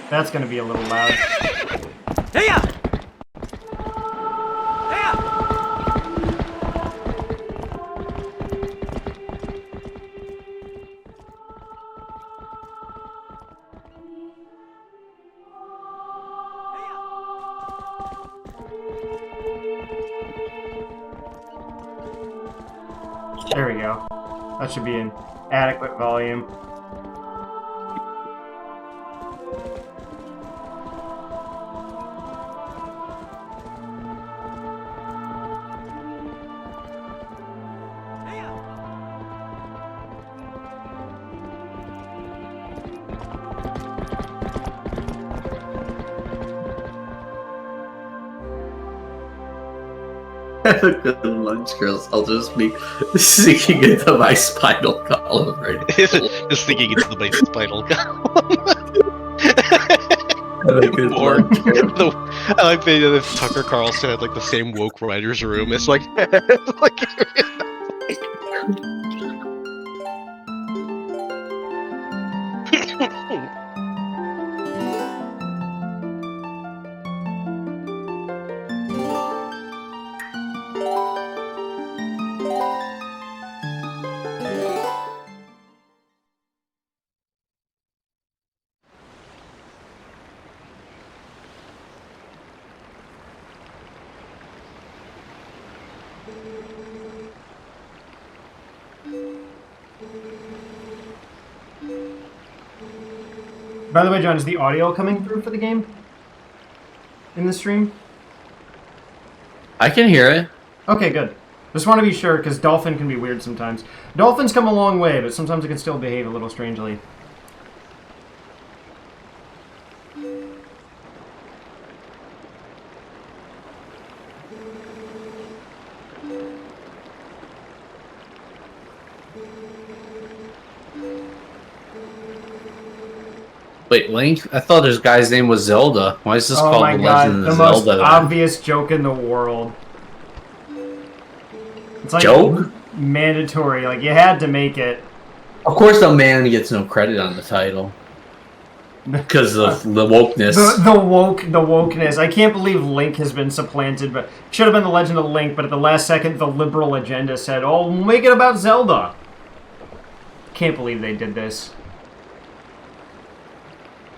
That's gonna be a little loud. Hey-ya! There we go. That should be an adequate volume. Have a good lunch, girls. I'll just be sinking into my spinal column right now. Just thinking into the spinal column. Have a good Or lunch, girls. I like the idea that Tucker Carlson had like the same woke writers' room. It's like, it's like By the way, John, is the audio coming through for the game? In the stream? I can hear it. Okay, good. Just want to be sure, because Dolphin can be weird sometimes. Dolphins come a long way, but sometimes it can still behave a little strangely. Wait, Link? I thought this guy's name was Zelda. Why is this Oh called my The god, Legend the of most Zelda? obvious joke in the world. It's like Joke? mandatory, like you had to make it. Of course, the man gets no credit on the title because of the wokeness. The wokeness. I can't believe Link has been supplanted, but should have been The Legend of Link, but at the last second the liberal agenda said, oh, we'll make it about Zelda. Can't believe they did this.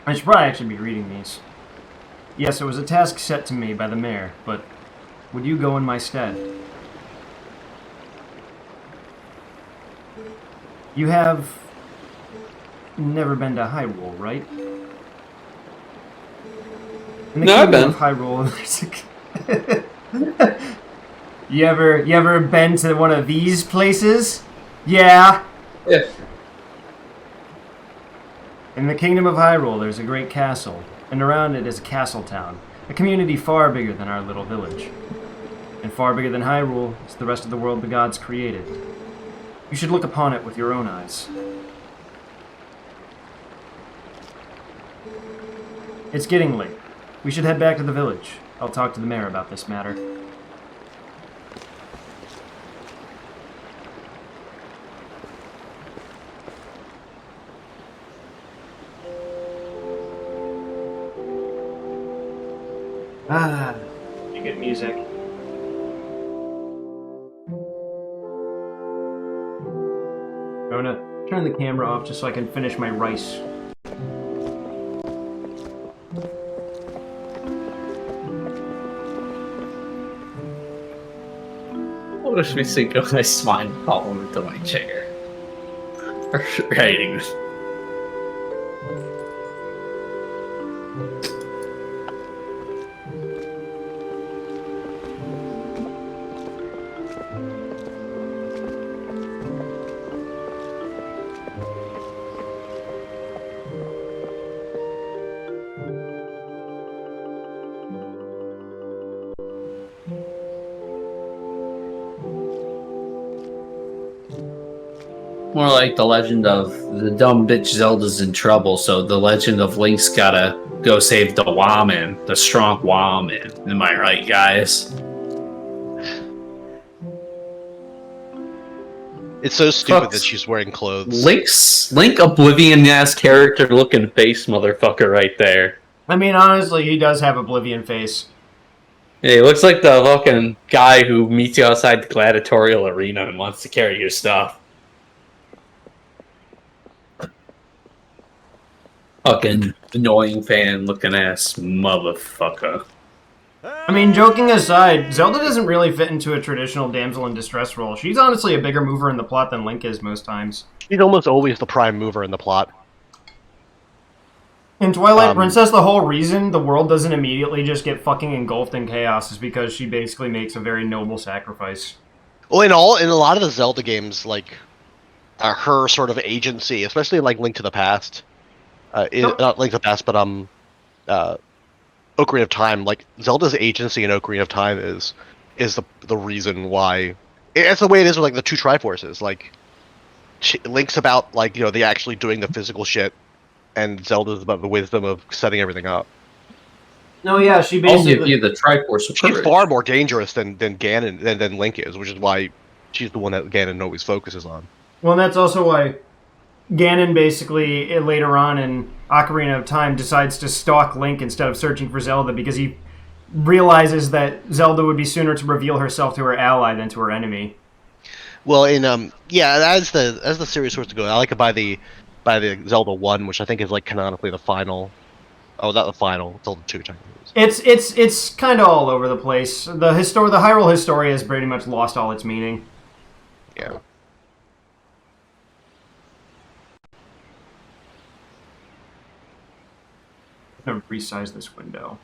I should probably actually be reading these. Yes, it was a task set to me by the mayor, but would you go in my stead? You have never been to Hyrule, right? In the No, I've kingdom been. of Hyrule, you ever been to one of these places? Yeah. Yeah. In the kingdom of Hyrule, there's a great castle, and around it is a castle town, a community far bigger than our little village. And far bigger than Hyrule is the rest of the world the gods created. You should look upon it with your own eyes. It's getting late. We should head back to the village. I'll talk to the mayor about this matter. Ah, good music. I'm gonna turn the camera off just so I can finish my rice. What if we synchronize my spine column into my chair? Writing. More like the legend of the dumb bitch Zelda's in trouble, so the legend of Link's gotta go save the woman, the strong woman. Am I right, guys? It's so stupid Fuck's- that she's wearing clothes. Link Oblivion-ass character looking face motherfucker right there. I mean, honestly, he does have Oblivion face. Yeah, he looks like the fucking guy who meets you outside the gladiatorial arena and wants to carry your stuff. Fucking annoying fan looking ass motherfucker. I mean, joking aside, Zelda doesn't really fit into a traditional damsel in distress role. She's honestly a bigger mover in the plot than Link is most times. She's almost always the prime mover in the plot. In Twilight Princess, the whole reason the world doesn't immediately just get fucking engulfed in chaos is because she basically makes a very noble sacrifice. Well, in a lot of the Zelda games, like her sort of agency, especially in like Link to the Past, not Link to the Past, but Ocarina of Time. Like Zelda's agency in Ocarina of Time is the reason why. It's the way it is with like the two Triforces. Like Link's about like the actually doing the physical shit, and Zelda's about the wisdom of setting everything up. No, yeah, she I'll give basically... you the Triforce of She's Courage. far more dangerous than Ganon than Link is, which is why she's the one that Ganon always focuses on. Well, and that's also why Ganon basically, later on in Ocarina of Time, decides to stalk Link instead of searching for Zelda because he realizes that Zelda would be sooner to reveal herself to her ally than to her enemy. Well, as the series sorts to go, I like it by the Zelda 1, which I think is like canonically the final. Oh, not the final. Zelda 2 technically. It's kind of all over the place. The Hyrule Historia has pretty much lost all its meaning. Yeah. I'm gonna resize this window.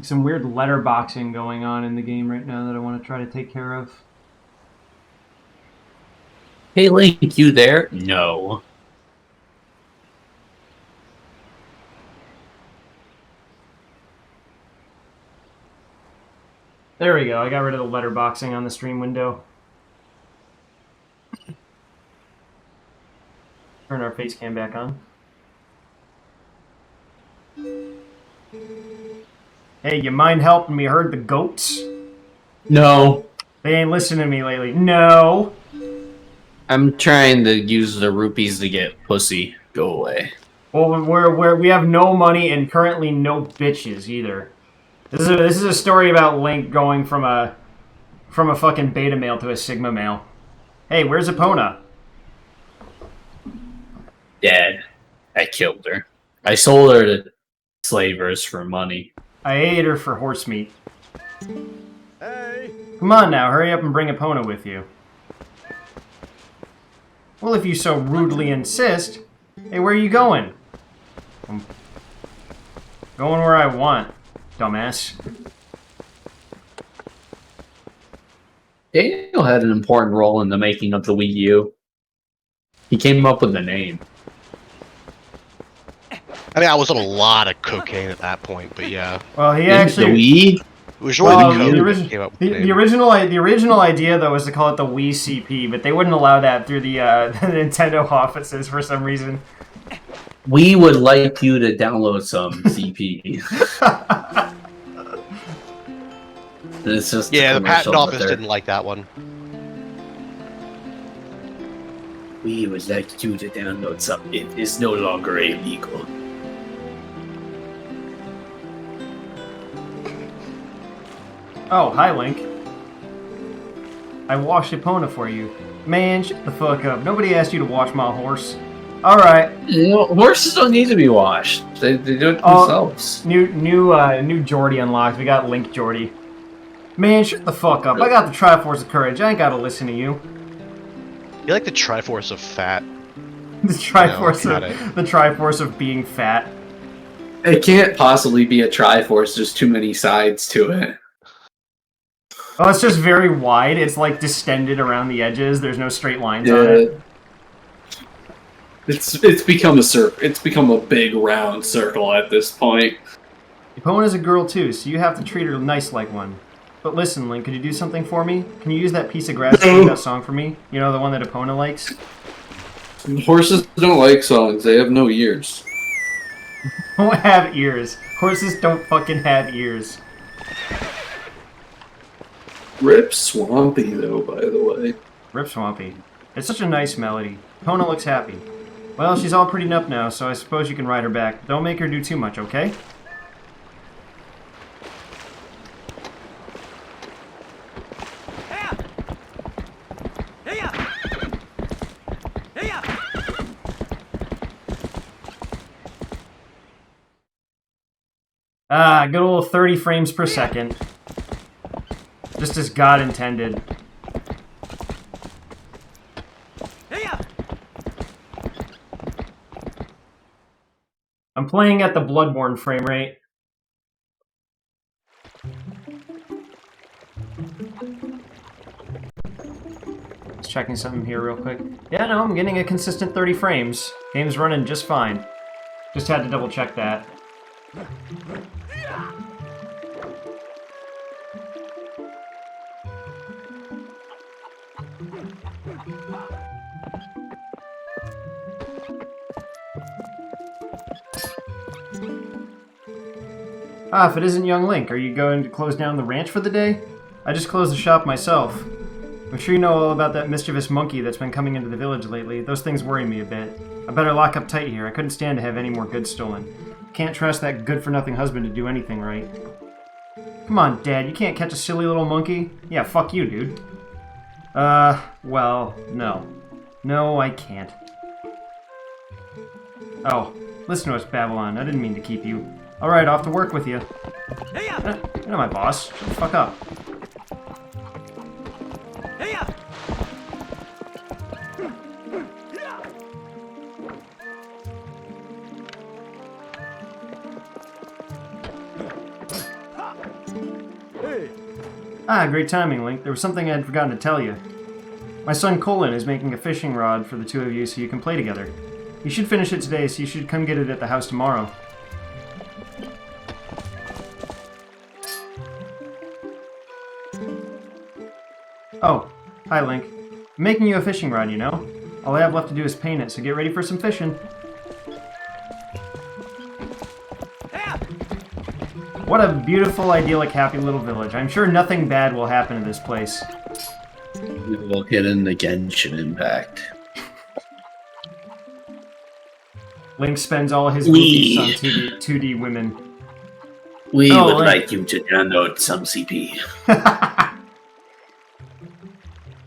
Some weird letterboxing going on in the game right now that I want to try to take care of. Hey Link, you there? No. There we go. I got rid of the letterboxing on the stream window. Turn our face cam back on. Hey, you mind helping me herd the goats? No. They ain't listening to me lately. No. I'm trying to use the rupees to get pussy. Go away. Well, we have no money and currently no bitches either. This is a story about Link going from a fucking beta male to a sigma male. Hey, where's Epona? Dad, I killed her. I sold her to slavers for money. I ate her for horse meat. Hey! Come on now, hurry up and bring Epona with you. Well, if you so rudely insist. Hey, where are you going? I'm going where I want, dumbass. Daniel had an important role in the making of the Wii U. He came up with the name. I mean, I was in a lot of cocaine at that point, but yeah. Well, he The actually. Wii? It was really Well, the the code that origi- came up with The, the the name. original idea though was to call it the Wii CP, but they wouldn't allow that through the the Nintendo offices for some reason. We would like you to download some CP. It's just Yeah, the commercial, patent but office they're- didn't like that one. We would like you to download some. It is no longer illegal. Oh, hi, Link. I washed Epona for you. Man, shut the fuck up. Nobody asked you to wash my horse. Alright. You know, horses don't need to be washed. They do it themselves. New Geordie unlocked. We got Link Geordie. Man, shut the fuck up. I got the Triforce of Courage. I ain't gotta listen to you. You like the Triforce of fat. The Triforce got of the Triforce of being fat. It can't possibly be a Triforce. There's too many sides to it. Oh, it's just very wide. It's like distended around the edges. There's no straight lines on it. It's become a circle. It's become a big round circle at this point. Epona's a girl too, so you have to treat her nice like one. But listen, Link, could you do something for me? Can you use that piece of grass to sing that song for me? You know, the one that Epona likes? Horses don't like songs. They have no ears. Don't have ears. Horses don't fucking have ears. Rip Swampy, though, by the way. Rip Swampy. It's such a nice melody. Epona looks happy. Well, she's all prettied up now, so I suppose you can ride her back. Don't make her do too much, okay? Ah, good old 30 frames per second. Just as God intended. I'm playing at the Bloodborne frame rate. Just checking something here real quick. Yeah, no, I'm getting a consistent 30 frames. Game's running just fine. Just had to double check that. Ah, if it isn't young Link, are you going to close down the ranch for the day? I just closed the shop myself. I'm sure you know all about that mischievous monkey that's been coming into the village lately. Those things worry me a bit. I better lock up tight here. I couldn't stand to have any more goods stolen. Can't trust that good-for-nothing husband to do anything right. Come on, Dad, you can't catch a silly little monkey? Yeah, fuck you, dude. Well, no. No, I can't. Oh, listen to us, Babylon. I didn't mean to keep you. Alright, off to work with you. You're not my boss. Shut the fuck up. Ah, great timing, Link. There was something I'd forgotten to tell you. My son Colin is making a fishing rod for the two of you so you can play together. You should finish it today, so you should come get it at the house tomorrow. Oh, hi, Link. I'm making you a fishing rod, you know? All I have left to do is paint it, so get ready for some fishing. What a beautiful, idyllic, happy little village. I'm sure nothing bad will happen to this place. We will get in the Genshin Impact. Link spends all his booties on 2D women. We Oh, would Link. like you to download some CP.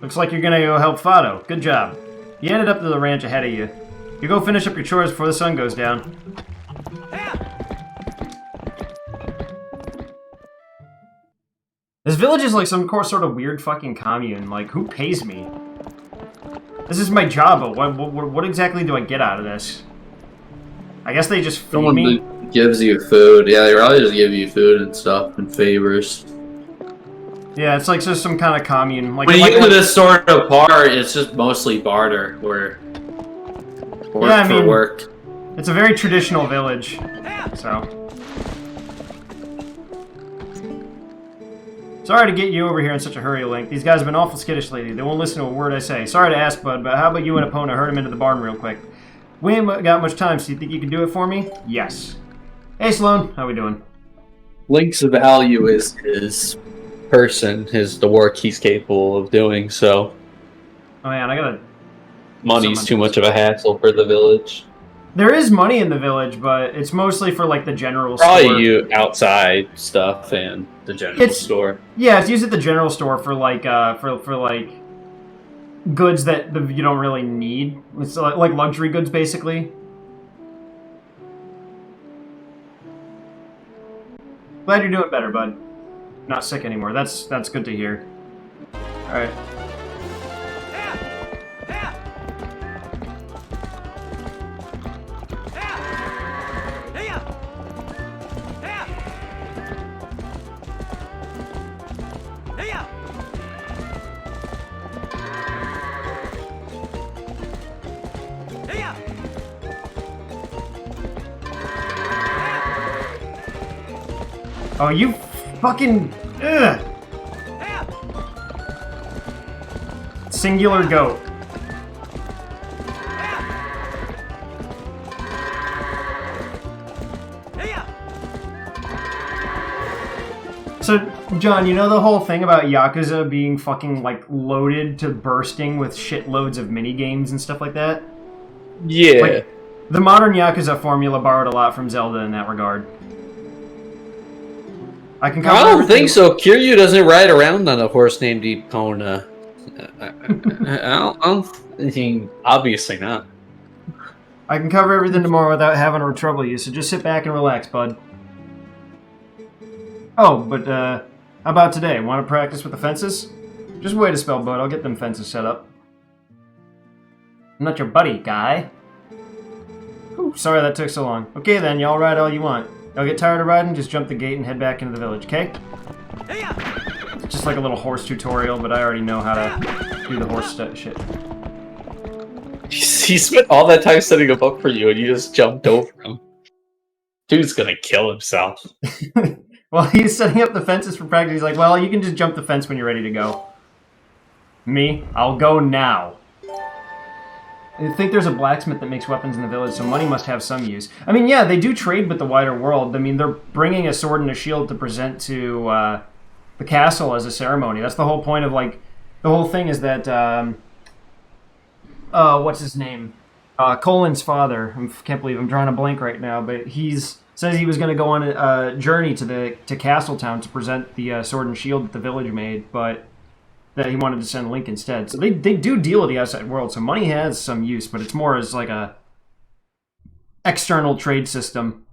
Looks like you're gonna go help Fado. Good job. You ended up to the ranch ahead of you. You go finish up your chores before the sun goes down. This village is like some sort of weird fucking commune. Like, who pays me? This is my job, but what exactly do I get out of this? I guess they just feed Someone me? gives you food. Yeah, they probably just give you food and stuff and favors. Yeah, it's like just some kind of commune. Like, When you like, get to this sort of part, it's just mostly barter, where work Yeah, I for mean- work. It's a very traditional village, so. Sorry to get you over here in such a hurry, Link. These guys have been awful skittish lately. They won't listen to a word I say. Sorry to ask, bud, but how about you and Epona herd him into the barn real quick? We ain't got much time, so you think you can do it for me? Yes. Hey, Sloan. How we doing? Link's value is his person, the work he's capable of doing, so Oh, man, I gotta... money's too much of a hassle for the village. There is money in the village, but it's mostly for, like, the general Probably store. you outside stuff and the general store. Yeah, it's used at the general store for, like, like, goods that you don't really need. It's like luxury goods, basically. Glad you're doing better, bud. Not sick anymore. That's good to hear. Alright. Oh, you fucking... Ugh. Singular goat. So, John, you know the whole thing about Yakuza being fucking, like, loaded to bursting with shitloads of minigames and stuff like that? Yeah. Like, the modern Yakuza formula borrowed a lot from Zelda in that regard. I don't think so. Kiryu doesn't ride around on a horse named Epona. I don't think, obviously not. I can cover everything tomorrow without having to trouble you, so just sit back and relax, bud. Oh, but, how about today? Want to practice with the fences? Just wait a spell, bud. I'll get them fences set up. I'm not your buddy, guy. Ooh, sorry that took so long. Okay then, y'all ride all you want. Y'all get tired of riding, just jump the gate and head back into the village, okay? It's just like a little horse tutorial, but I already know how to do the horse shit. He spent all that time setting him up for you, and you just jumped over him. Dude's gonna kill himself. Well, he's setting up the fences for practice. He's like, well, you can just jump the fence when you're ready to go. Me? I'll go now. I think there's a blacksmith that makes weapons in the village, so money must have some use. I mean, yeah, they do trade with the wider world. I mean, they're bringing a sword and a shield to present to the castle as a ceremony. That's the whole point of, like, the whole thing is that, what's his name? Colin's father. I can't believe I'm drawing a blank right now, but says he was going to go on a journey to Castletown to present the sword and shield that the village made, but that he wanted to send Link instead. So they do deal with the outside world, so money has some use, but it's more as like a external trade system.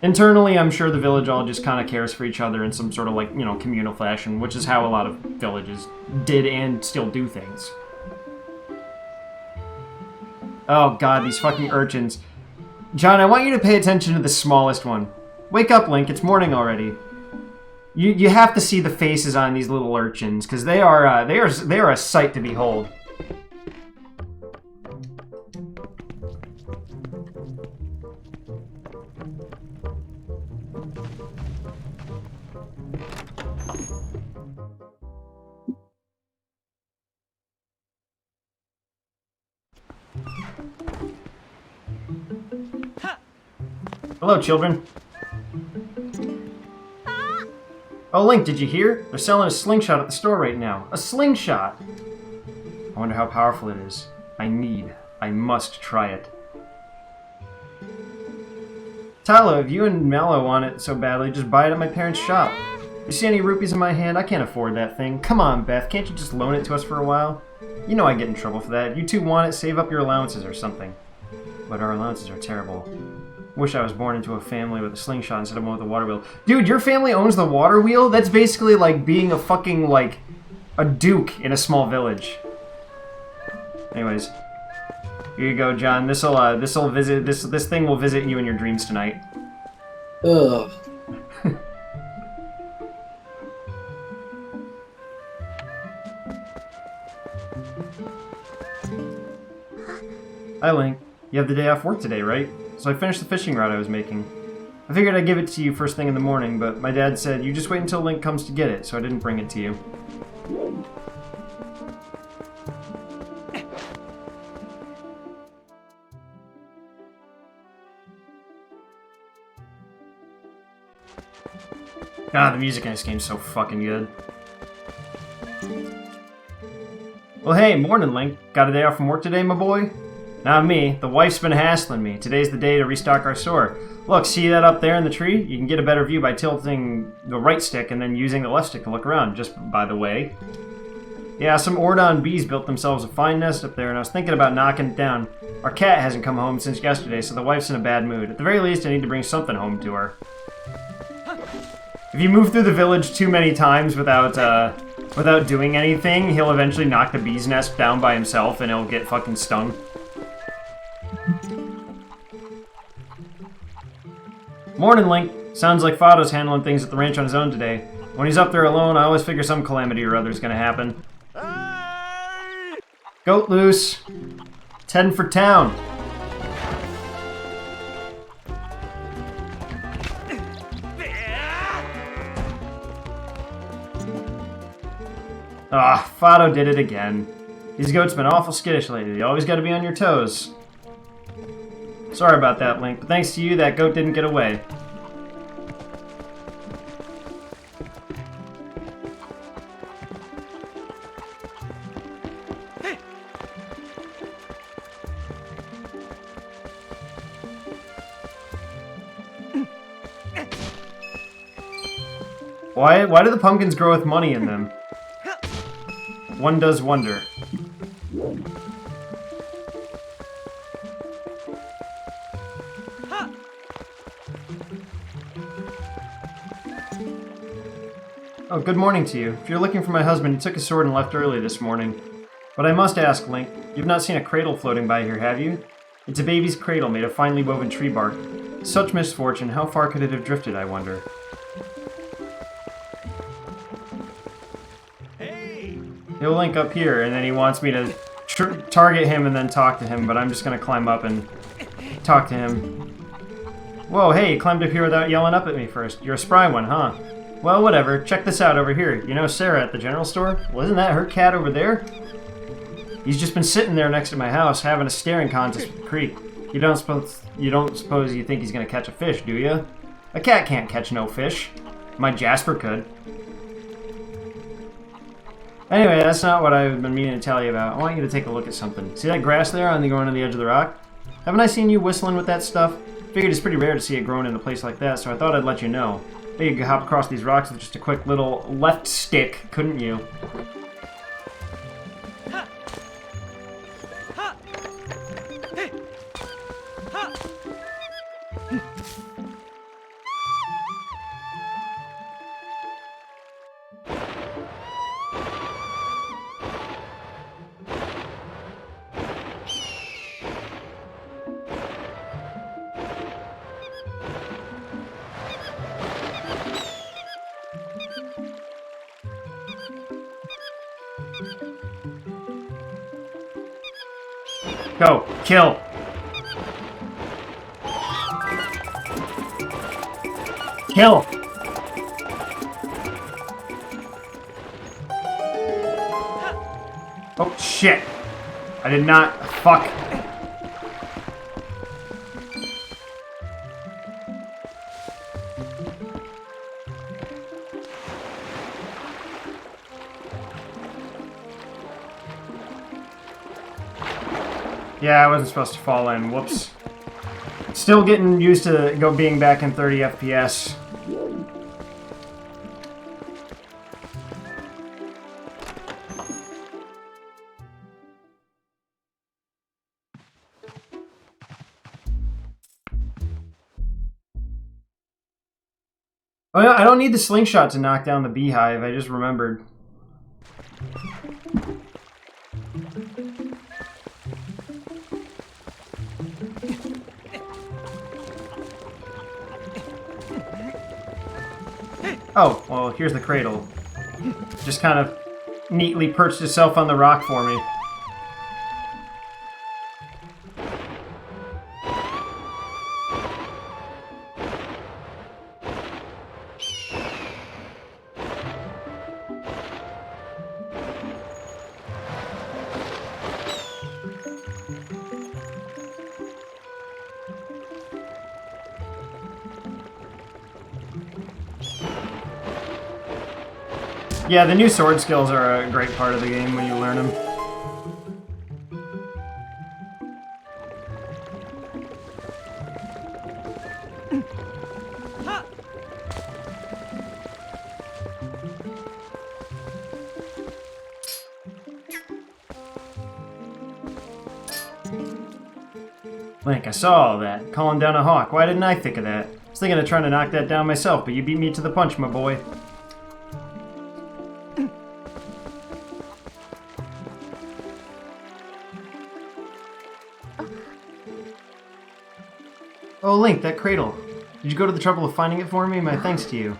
Internally, I'm sure the village all just kind of cares for each other in some sort of, like, you know, communal fashion, which is how a lot of villages did and still do things. Oh god, these fucking urchins. John, I want you to pay attention to the smallest one. Wake up, Link, it's morning already. You have to see the faces on these little urchins, because they are a sight to behold. Hello, children. Oh, Link, did you hear? They're selling a slingshot at the store right now. A slingshot! I wonder how powerful it is. I must try it. Tyler, if you and Mallow want it so badly, just buy it at my parents' shop. You see any rupees in my hand? I can't afford that thing. Come on, Beth, can't you just loan it to us for a while? You know I get in trouble for that. If you two want it, save up your allowances or something. But our allowances are terrible. Wish I was born into a family with a slingshot instead of one with a water wheel. Dude, your family owns the water wheel? That's basically like being a fucking, like, a duke in a small village. Anyways. Here you go, John. This thing will visit you in your dreams tonight. Ugh. Hi, Link. You have the day off work today, right? So I finished the fishing rod I was making. I figured I'd give it to you first thing in the morning, but my dad said, you just wait until Link comes to get it, so I didn't bring it to you. God, the music in this game's so fucking good. Well, hey, morning, Link. Got a day off from work today, my boy? Not me. The wife's been hassling me. Today's the day to restock our store. Look, see that up there in the tree? You can get a better view by tilting the right stick and then using the left stick to look around, just by the way. Yeah, some Ordon bees built themselves a fine nest up there, and I was thinking about knocking it down. Our cat hasn't come home since yesterday, so the wife's in a bad mood. At the very least, I need to bring something home to her. If you move through the village too many times without doing anything, he'll eventually knock the bee's nest down by himself, and he'll get fucking stung. Morning, Link. Sounds like Fado's handling things at the ranch on his own today. When he's up there alone, I always figure some calamity or other is gonna happen. Hey! Goat loose. It's heading for town. Ah, Fado did it again. These goats been awful skittish lately. You always gotta be on your toes. Sorry about that, Link, but thanks to you, that goat didn't get away. Why do the pumpkins grow with money in them? One does wonder. Oh, good morning to you. If you're looking for my husband, he took his sword and left early this morning. But I must ask, Link, you've not seen a cradle floating by here, have you? It's a baby's cradle made of finely woven tree bark. Such misfortune, how far could it have drifted, I wonder? Hey! He'll link up here, and then he wants me to target him and then talk to him, but I'm just gonna climb up and talk to him. Whoa, hey, you climbed up here without yelling up at me first. You're a spry one, huh? Well, whatever. Check this out over here. You know Sarah at the general store? Wasn't that her cat over there? He's just been sitting there next to my house having a staring contest with the creek. You don't suppose you think he's gonna catch a fish, do you? A cat can't catch no fish. My Jasper could. Anyway, that's not what I've been meaning to tell you about. I want you to take a look at something. See that grass there on the growing on the edge of the rock? Haven't I seen you whistling with that stuff? Figured it's pretty rare to see it growing in a place like that, so I thought I'd let you know. You could hop across these rocks with just a quick little left stick, couldn't you? Go. Kill. Kill. Oh, shit. I did not. Fuck. Yeah, I wasn't supposed to fall in. Whoops. Still getting used to being back in 30 FPS. Oh yeah, I don't need the slingshot to knock down the beehive. I just remembered. Oh, well, here's the cradle. Just kind of neatly perched itself on the rock for me. Yeah, the new sword skills are a great part of the game when you learn them. Link, I saw all that. Calling down a hawk. Why didn't I think of that? I was thinking of trying to knock that down myself, but you beat me to the punch, my boy. Oh, Link, that cradle. Did you go to the trouble of finding it for me? My thanks to you.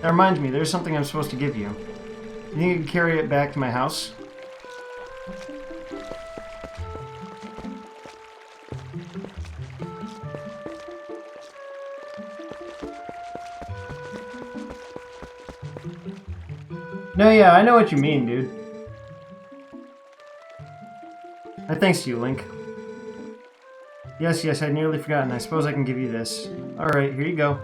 That reminds me, there's something I'm supposed to give you. You think you can carry it back to my house? No, yeah, I know what you mean, dude. My thanks to you, Link. Yes, I'd nearly forgotten. I suppose I can give you this. Alright, here you go.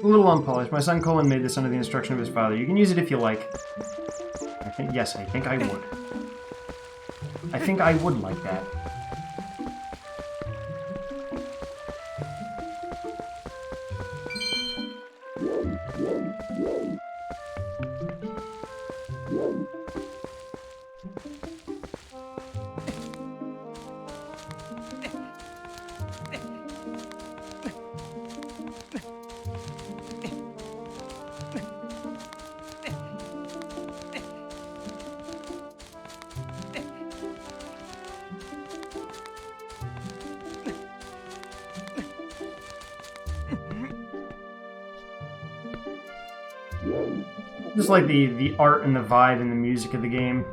A little unpolished. My son Colin made this under the instruction of his father. You can use it if you like. I think I would. I think I would like that. Just like the art and the vibe and the music of the game.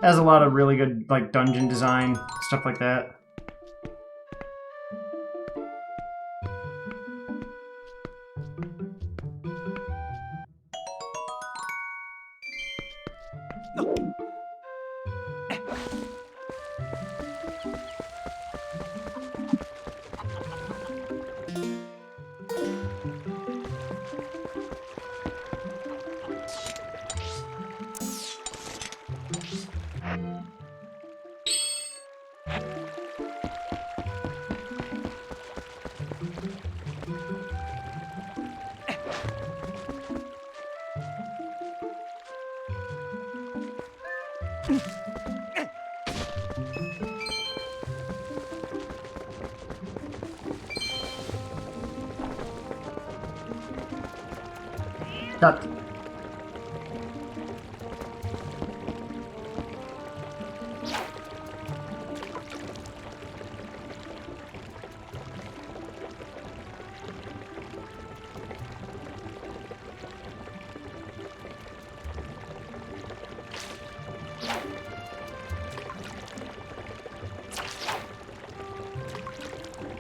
Has a lot of really good like dungeon design, stuff like that. Cut.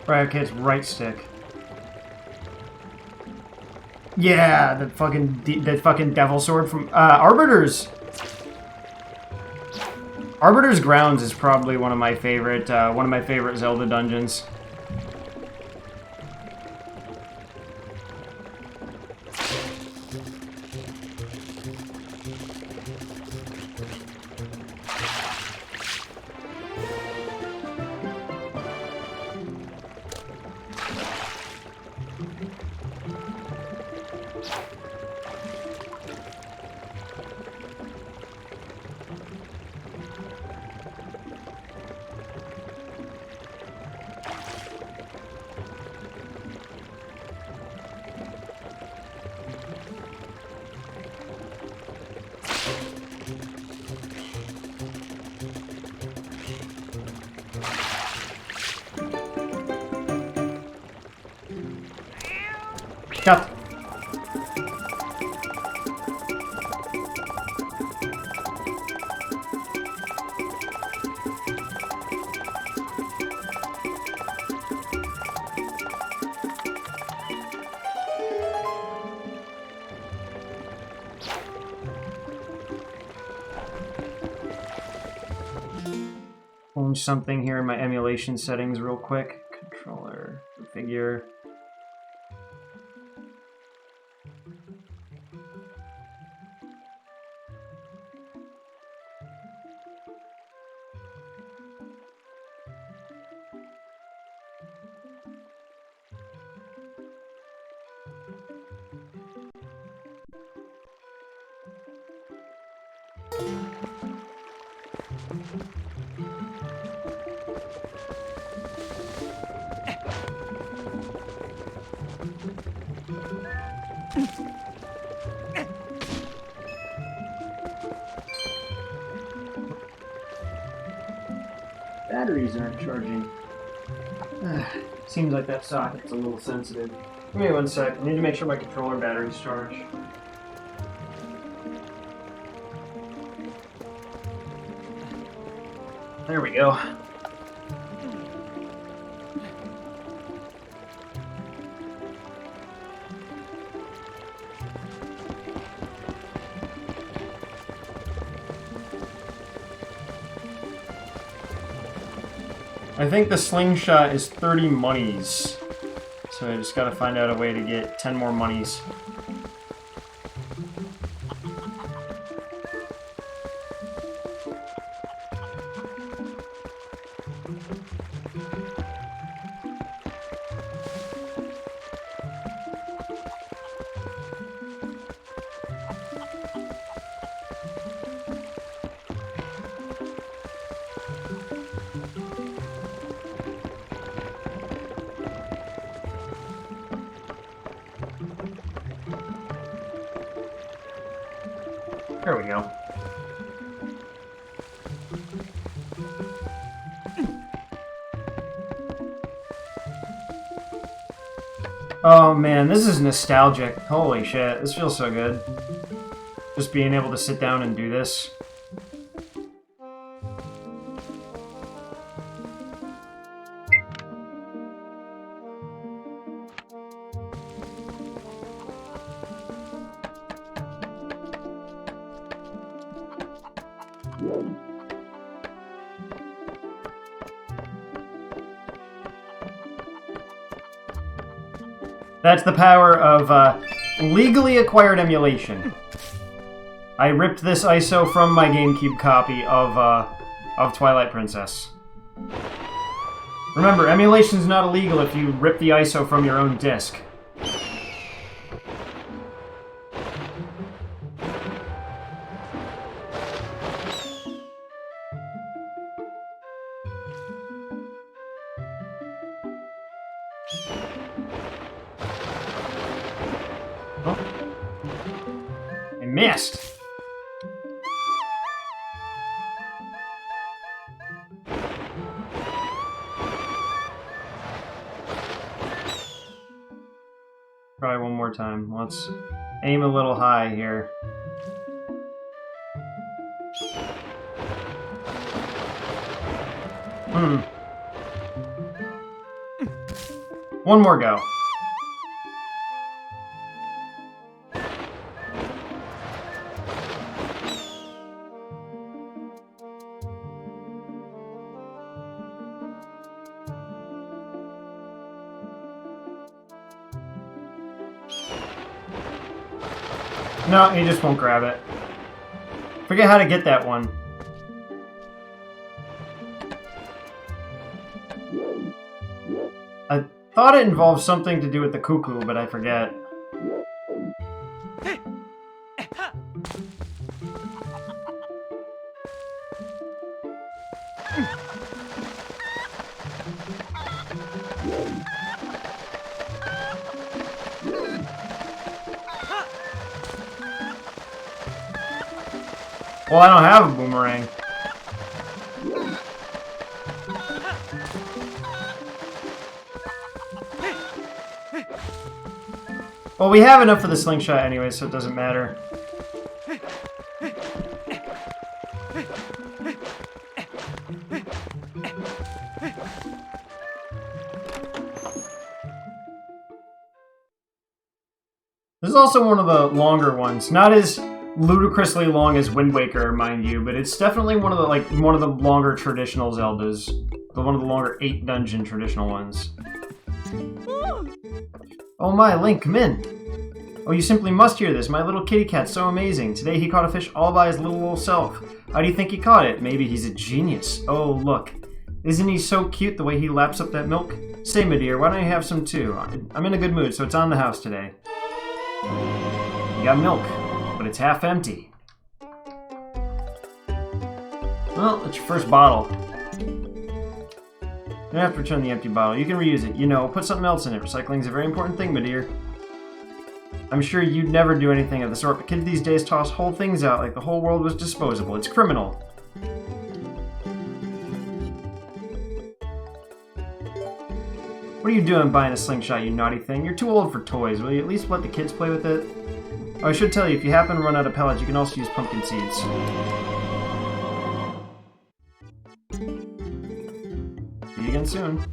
Right, okay, it's right stick. Yeah, that fucking devil sword from Arbiter's. Arbiter's Grounds is probably one of my favorite Zelda dungeons. Cut. change something here in my emulation settings real quick. Controller, figure. Batteries aren't charging. Seems like that socket's a little sensitive. Give me 1 sec. I need to make sure my controller battery's charged. There we go. I think the slingshot is 30 monies. So I just gotta find out a way to get 10 more monies. There we go. Oh man, this is nostalgic. Holy shit, this feels so good. Just being able to sit down and do this. That's the power of legally acquired emulation. I ripped this ISO from my GameCube copy of Twilight Princess. Remember, emulation is not illegal if you rip the ISO from your own disc. Oh. I missed! Try one more time. Let's aim a little high here. One more go. No, he just won't grab it. Forget how to get that one. I thought it involved something to do with the cuckoo, but I forget. Well, I don't have a boomerang. Well, we have enough for the slingshot anyway, so it doesn't matter. This is also one of the longer ones. Not as ludicrously long as Wind Waker, mind you, but it's definitely one of the longer traditional Zeldas. One of the longer 8 dungeon traditional ones. Oh my, Link, come in! Oh, you simply must hear this. My little kitty cat's so amazing. Today he caught a fish all by his little old self. How do you think he caught it? Maybe he's a genius. Oh, look. Isn't he so cute the way he laps up that milk? Say, my dear, why don't you have some too? I'm in a good mood, so it's on the house today. You got milk, but it's half empty. Well, it's your first bottle. You don't have to return the empty bottle. You can reuse it. You know, put something else in it. Recycling's a very important thing, my dear. I'm sure you'd never do anything of the sort, but kids these days toss whole things out like the whole world was disposable. It's criminal. What are you doing buying a slingshot, you naughty thing? You're too old for toys. Will you at least let the kids play with it? Oh, I should tell you, if you happen to run out of pellets, you can also use pumpkin seeds. See you again soon.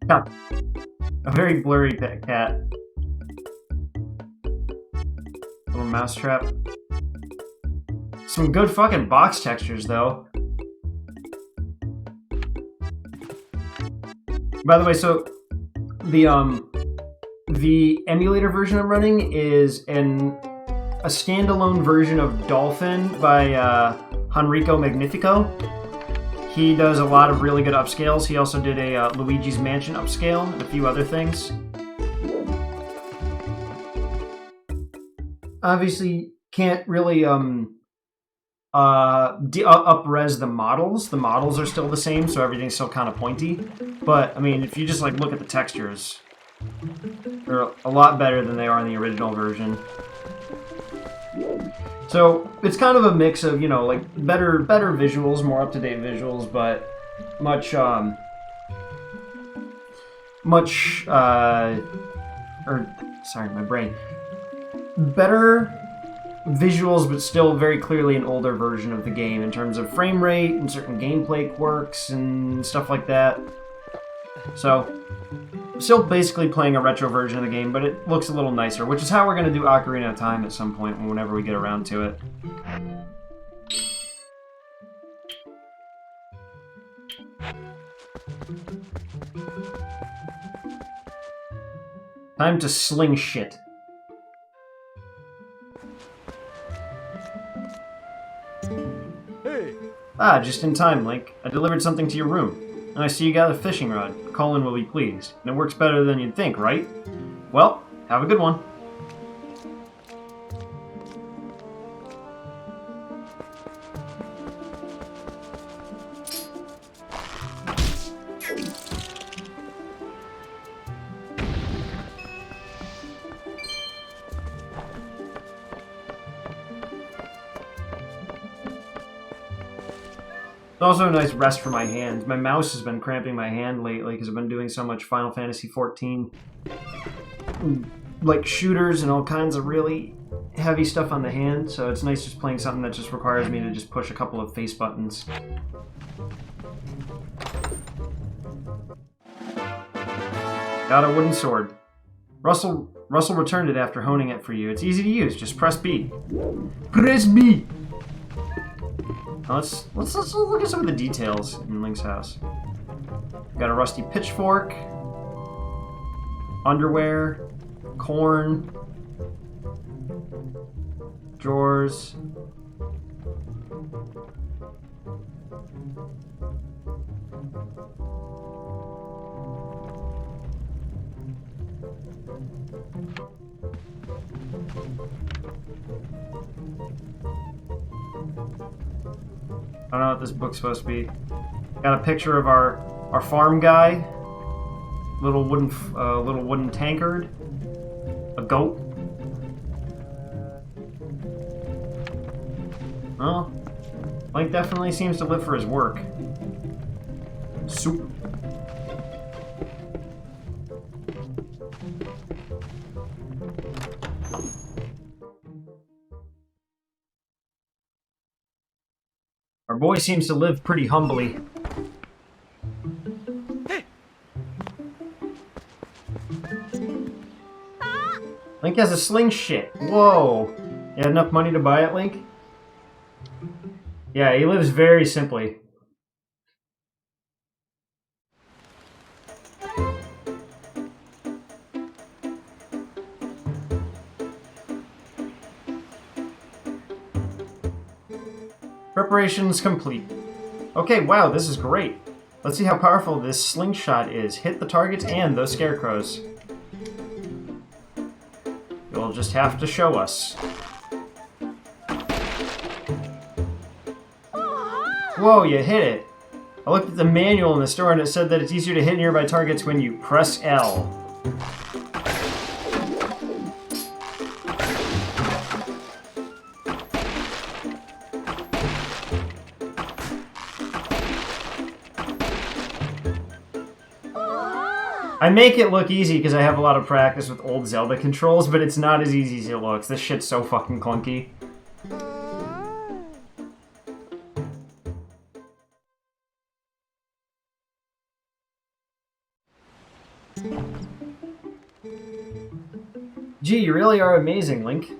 Yeah. A very blurry pet cat. Little mousetrap. Some good fucking box textures, though. By the way, so the emulator version I'm running is a standalone version of Dolphin by Henrico Magnifico. He does a lot of really good upscales. He also did a Luigi's Mansion upscale and a few other things. Obviously, can't really up-res the models. The models are still the same, so everything's still kind of pointy. But, I mean, if you just look at the textures, they're a lot better than they are in the original version. So, it's kind of a mix of, better visuals, more up-to-date visuals, but better visuals, but still very clearly an older version of the game in terms of frame rate and certain gameplay quirks and stuff like that. So, still basically playing a retro version of the game, but it looks a little nicer, which is how we're going to do Ocarina of Time at some point whenever we get around to it. Time to sling shit. Hey! Ah, just in time, Link. I delivered something to your room. And I see you got a fishing rod. Colin will be pleased. And it works better than you'd think, right? Well, have a good one. It's also a nice rest for my hands. My mouse has been cramping my hand lately because I've been doing so much Final Fantasy XIV. Like shooters and all kinds of really heavy stuff on the hand, so it's nice just playing something that just requires me to just push a couple of face buttons. Got a wooden sword. Russell returned it after honing it for you. It's easy to use. Just press B. Press B! Let's look at some of the details in Link's house. Got a rusty pitchfork, underwear, corn, drawers. I don't know what this book's supposed to be. Got a picture of our farm guy, little wooden tankard, a goat. Well, Link definitely seems to live for his work. Soup. Our boy seems to live pretty humbly. Link has a slingshot. Whoa. You had enough money to buy it, Link? Yeah, he lives very simply. Preparations complete. Okay, wow, this is great. Let's see how powerful this slingshot is. Hit the targets and those scarecrows. You'll just have to show us. Whoa, you hit it. I looked at the manual in the store and it said that it's easier to hit nearby targets when you press L. I make it look easy because I have a lot of practice with old Zelda controls, but it's not as easy as it looks. This shit's so fucking clunky. Gee, you really are amazing, Link.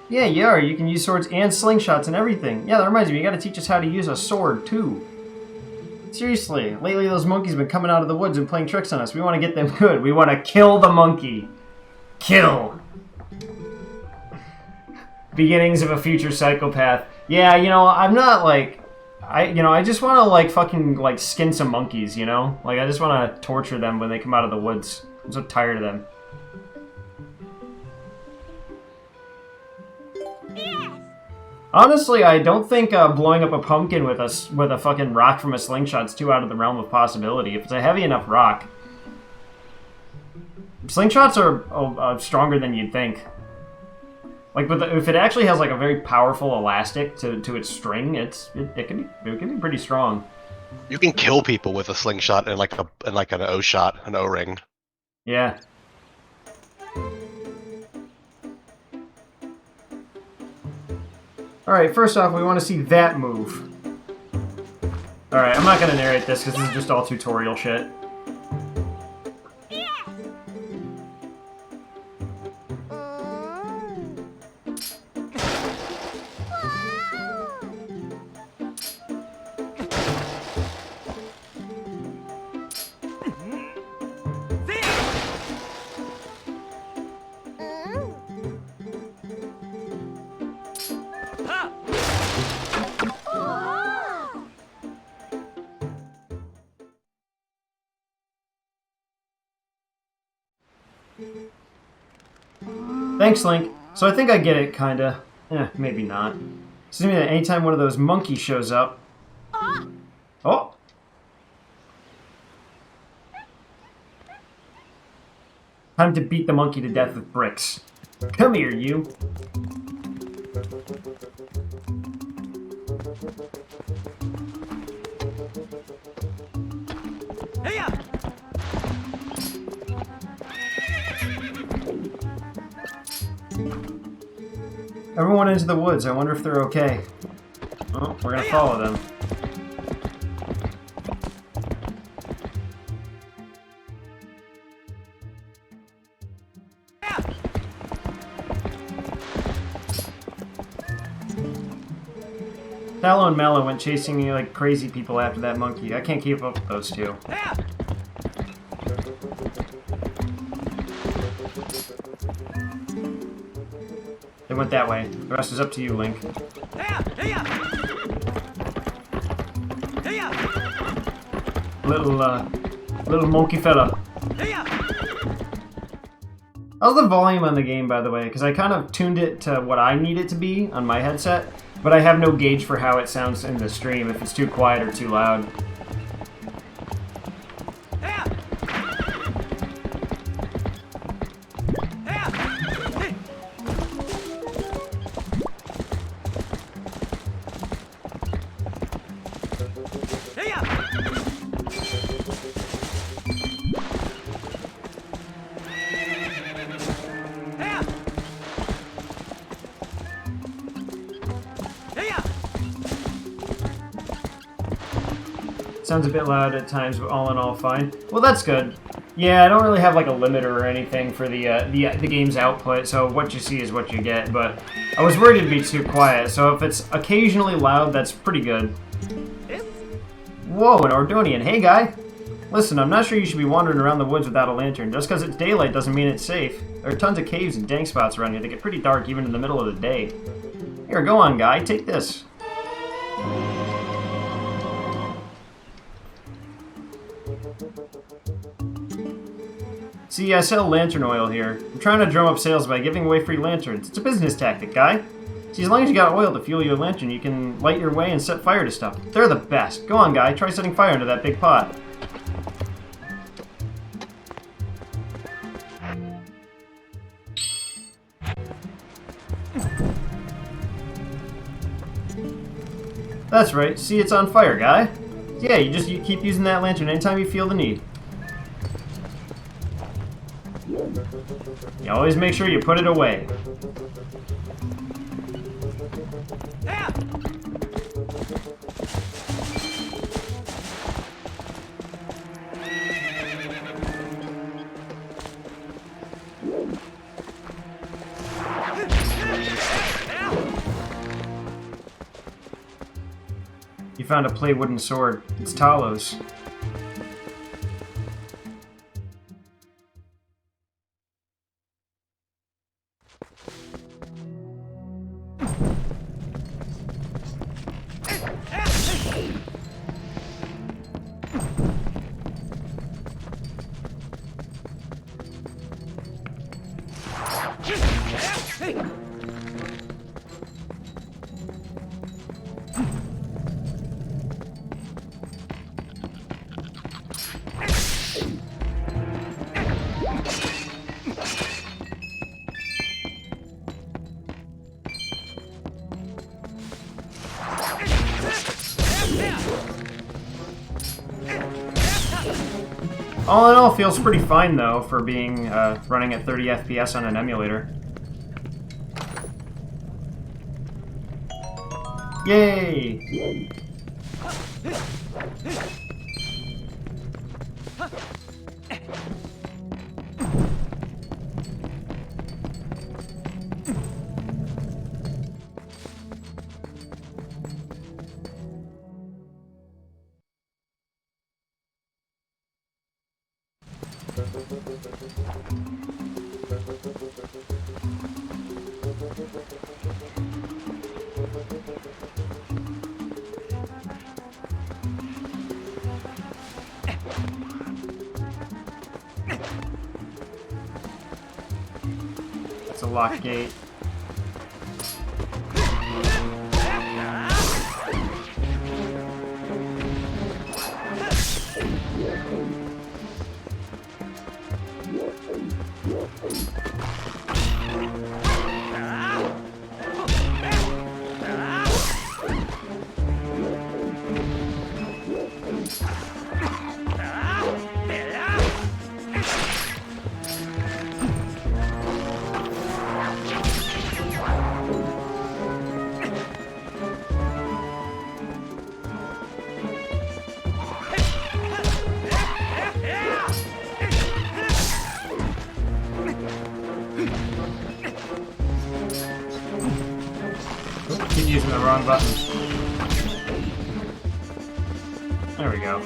Yeah, you are. You can use swords and slingshots and everything. Yeah, that reminds me, you gotta teach us how to use a sword, too. Seriously, lately those monkeys have been coming out of the woods and playing tricks on us. We want to get them good. We want to kill the monkey. Kill. Beginnings of a future psychopath. Yeah, you know, I'm not like... I just want to, like, fucking, like, skin some monkeys, you know? Like, I just want to torture them when they come out of the woods. I'm so tired of them. Honestly, I don't think blowing up a pumpkin with a fucking rock from a slingshot's too out of the realm of possibility. If it's a heavy enough rock. Slingshots are stronger than you'd think. Like, if it actually has like a very powerful elastic to its string, it can be pretty strong. You can kill people with a slingshot and an O shot, an O ring. Yeah. Alright, first off, we want to see that move. Alright, I'm not going to narrate this because this is just all tutorial shit. Thanks, Link. So I think I get it, kinda. Maybe not. Seems to me that anytime one of those monkeys shows up... Oh! Time to beat the monkey to death with bricks. Come here, you! Hey-ya! Everyone into the woods. I wonder if they're okay. Oh, we're gonna follow them. Tallow and Mallow went chasing me like crazy people after that monkey. I can't keep up with those two. They went that way. The rest is up to you, Link. Little monkey fella. How's the volume on the game, by the way? Because I kind of tuned it to what I need it to be on my headset, but I have no gauge for how it sounds in the stream, if it's too quiet or too loud. sounds a bit loud at times, but all in all, fine. Well, that's good. Yeah, I don't really have like a limiter or anything for the game's output, so what you see is what you get. But I was worried it'd be too quiet, so if it's occasionally loud, that's pretty good. Whoa, an Ordonian. Hey, guy. Listen, I'm not sure you should be wandering around the woods without a lantern. Just because it's daylight doesn't mean it's safe. There are tons of caves and dank spots around here that get pretty dark even in the middle of the day. Here, go on, guy. Take this. See, I sell lantern oil here. I'm trying to drum up sales by giving away free lanterns. It's a business tactic, guy. See, as long as you got oil to fuel your lantern, you can light your way and set fire to stuff. They're the best. Go on, guy. Try setting fire into that big pot. That's right. See, it's on fire, guy. Yeah, you keep using that lantern anytime you feel the need. You always make sure you put it away. You found a play wooden sword. It's Talos. All in all, feels pretty fine though for being running at 30 FPS on an emulator. Yay! It's a locked gate. Keep using the wrong button. There we go.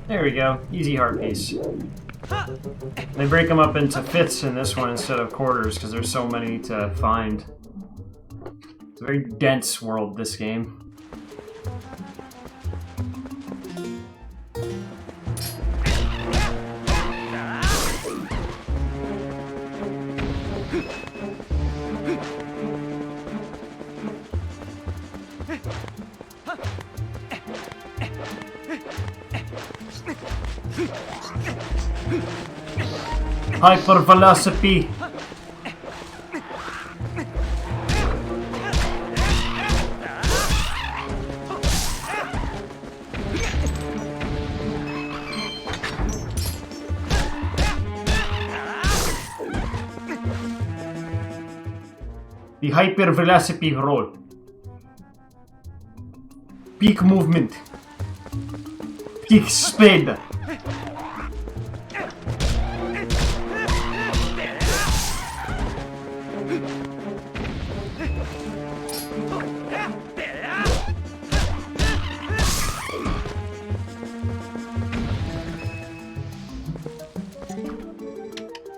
There we go. Easy heart piece. They break them up into fifths in this one instead of quarters because there's so many to find. It's a very dense world, this game. Hypervelocity. The hypervelocity roll. Peak movement. Peak speed.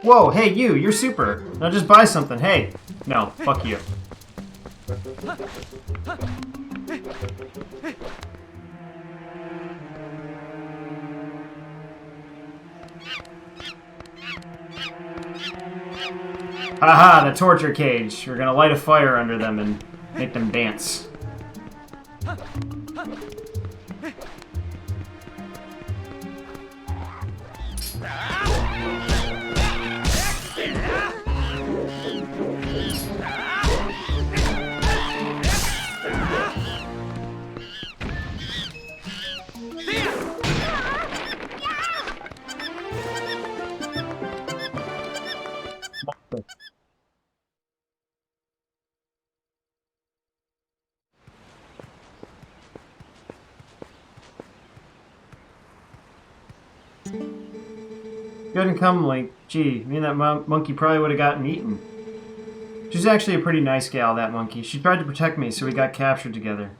Whoa, hey you, you're super. Now just buy something, hey. No, fuck you. Haha, the torture cage. We're gonna light a fire under them and make them dance. You hadn't come, Link. Gee, me and that monkey probably would have gotten eaten. She's actually a pretty nice gal, that monkey. She tried to protect me, so we got captured together.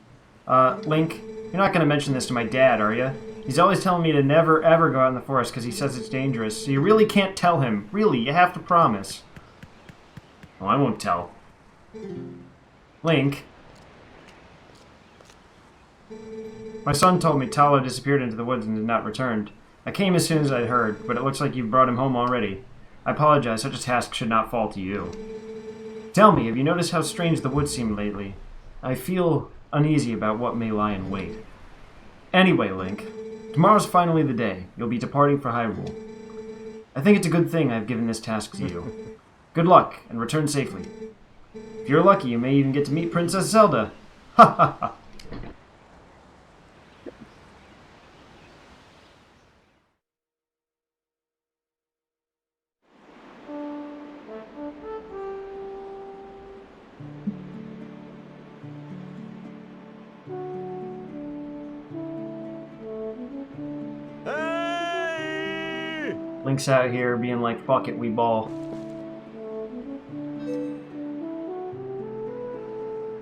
Link, you're not gonna mention this to my dad, are you? He's always telling me to never, ever go out in the forest because he says it's dangerous. So you really can't tell him. Really, you have to promise. Well, I won't tell. Link. My son told me Talo disappeared into the woods and did not return. I came as soon as I'd heard, but it looks like you've brought him home already. I apologize, such a task should not fall to you. Tell me, have you noticed how strange the woods seem lately? I feel uneasy about what may lie in wait. Anyway, Link, tomorrow's finally the day. You'll be departing for Hyrule. I think it's a good thing I've given this task to you. Good luck, and return safely. If you're lucky, you may even get to meet Princess Zelda. Ha ha ha! Hey! Link's out here being like, fuck it, we ball.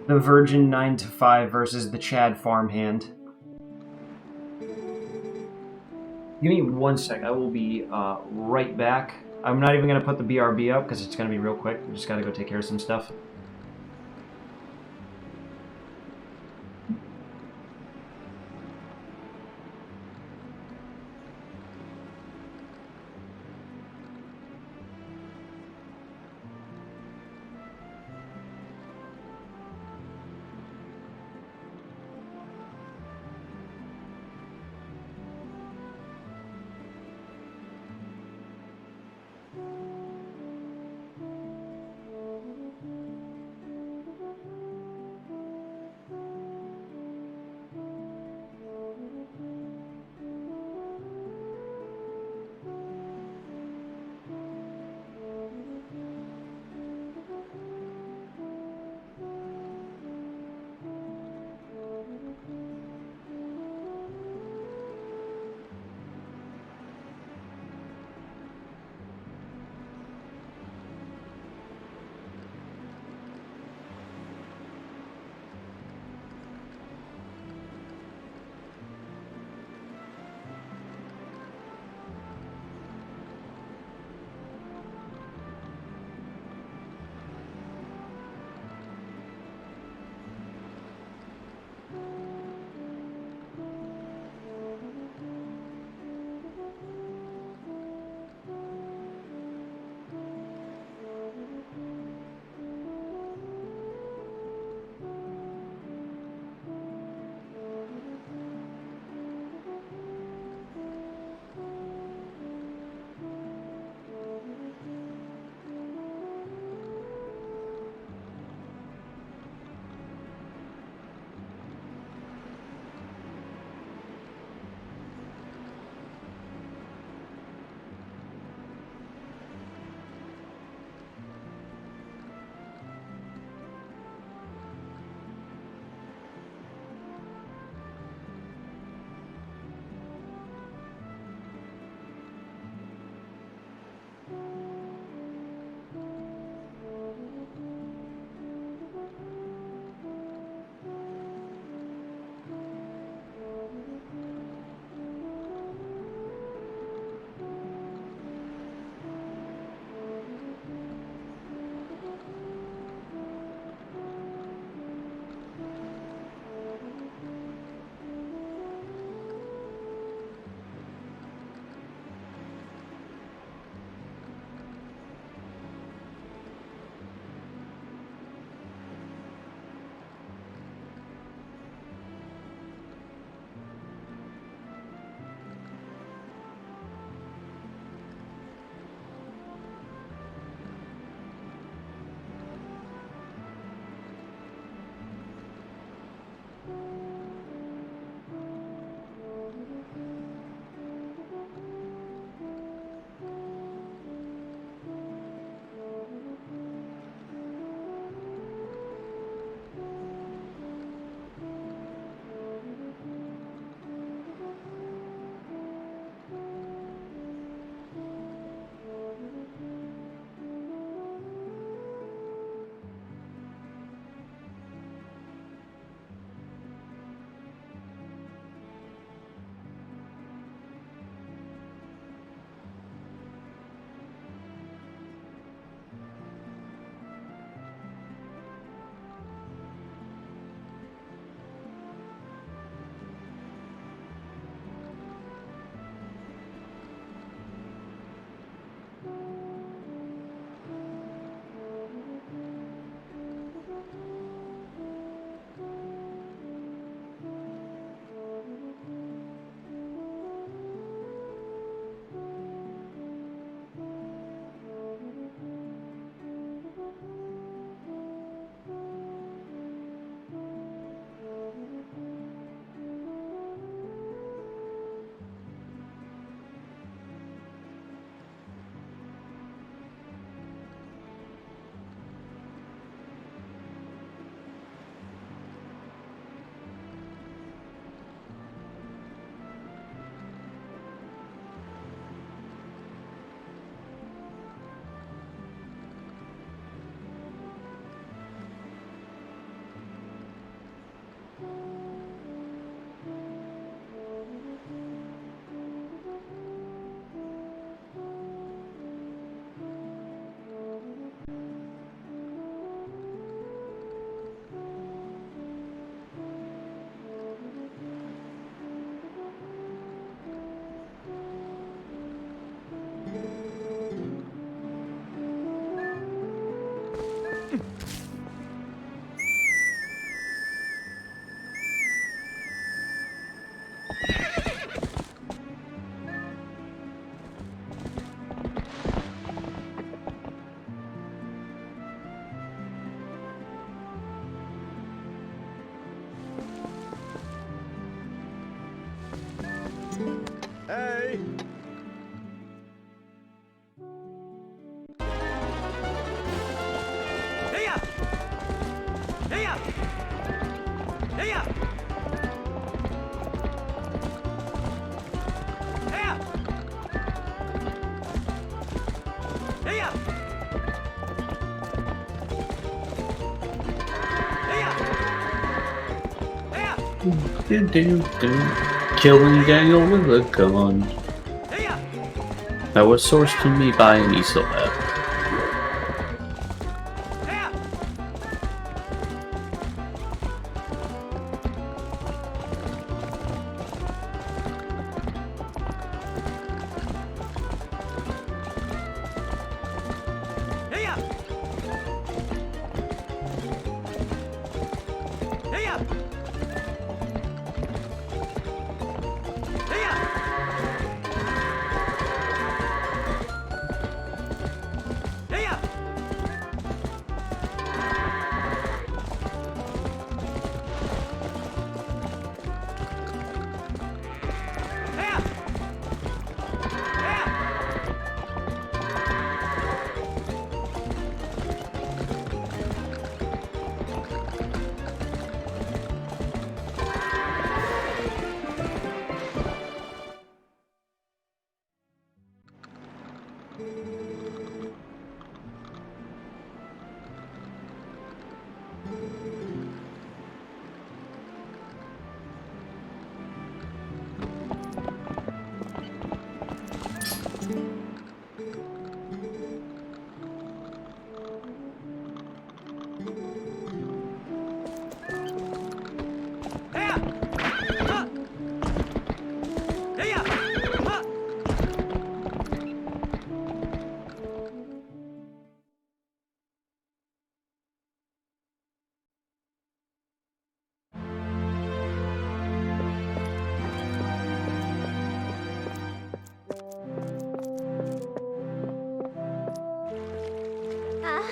The Virgin 9 to 5 versus the Chad farmhand. Give me 1 sec. I will be right back. I'm not even going to put the BRB up because it's going to be real quick. I just got to go take care of some stuff. Hey! Heya! Heya! Heya! Heya! Heya! Heya! Heya! Killing Daniel with a gun. Heya! That was sourced to me by an ESO app. Heya! Heya! Heya! Heya! Heya! Heya! Heya! Heya! Ha! Heya! Ha!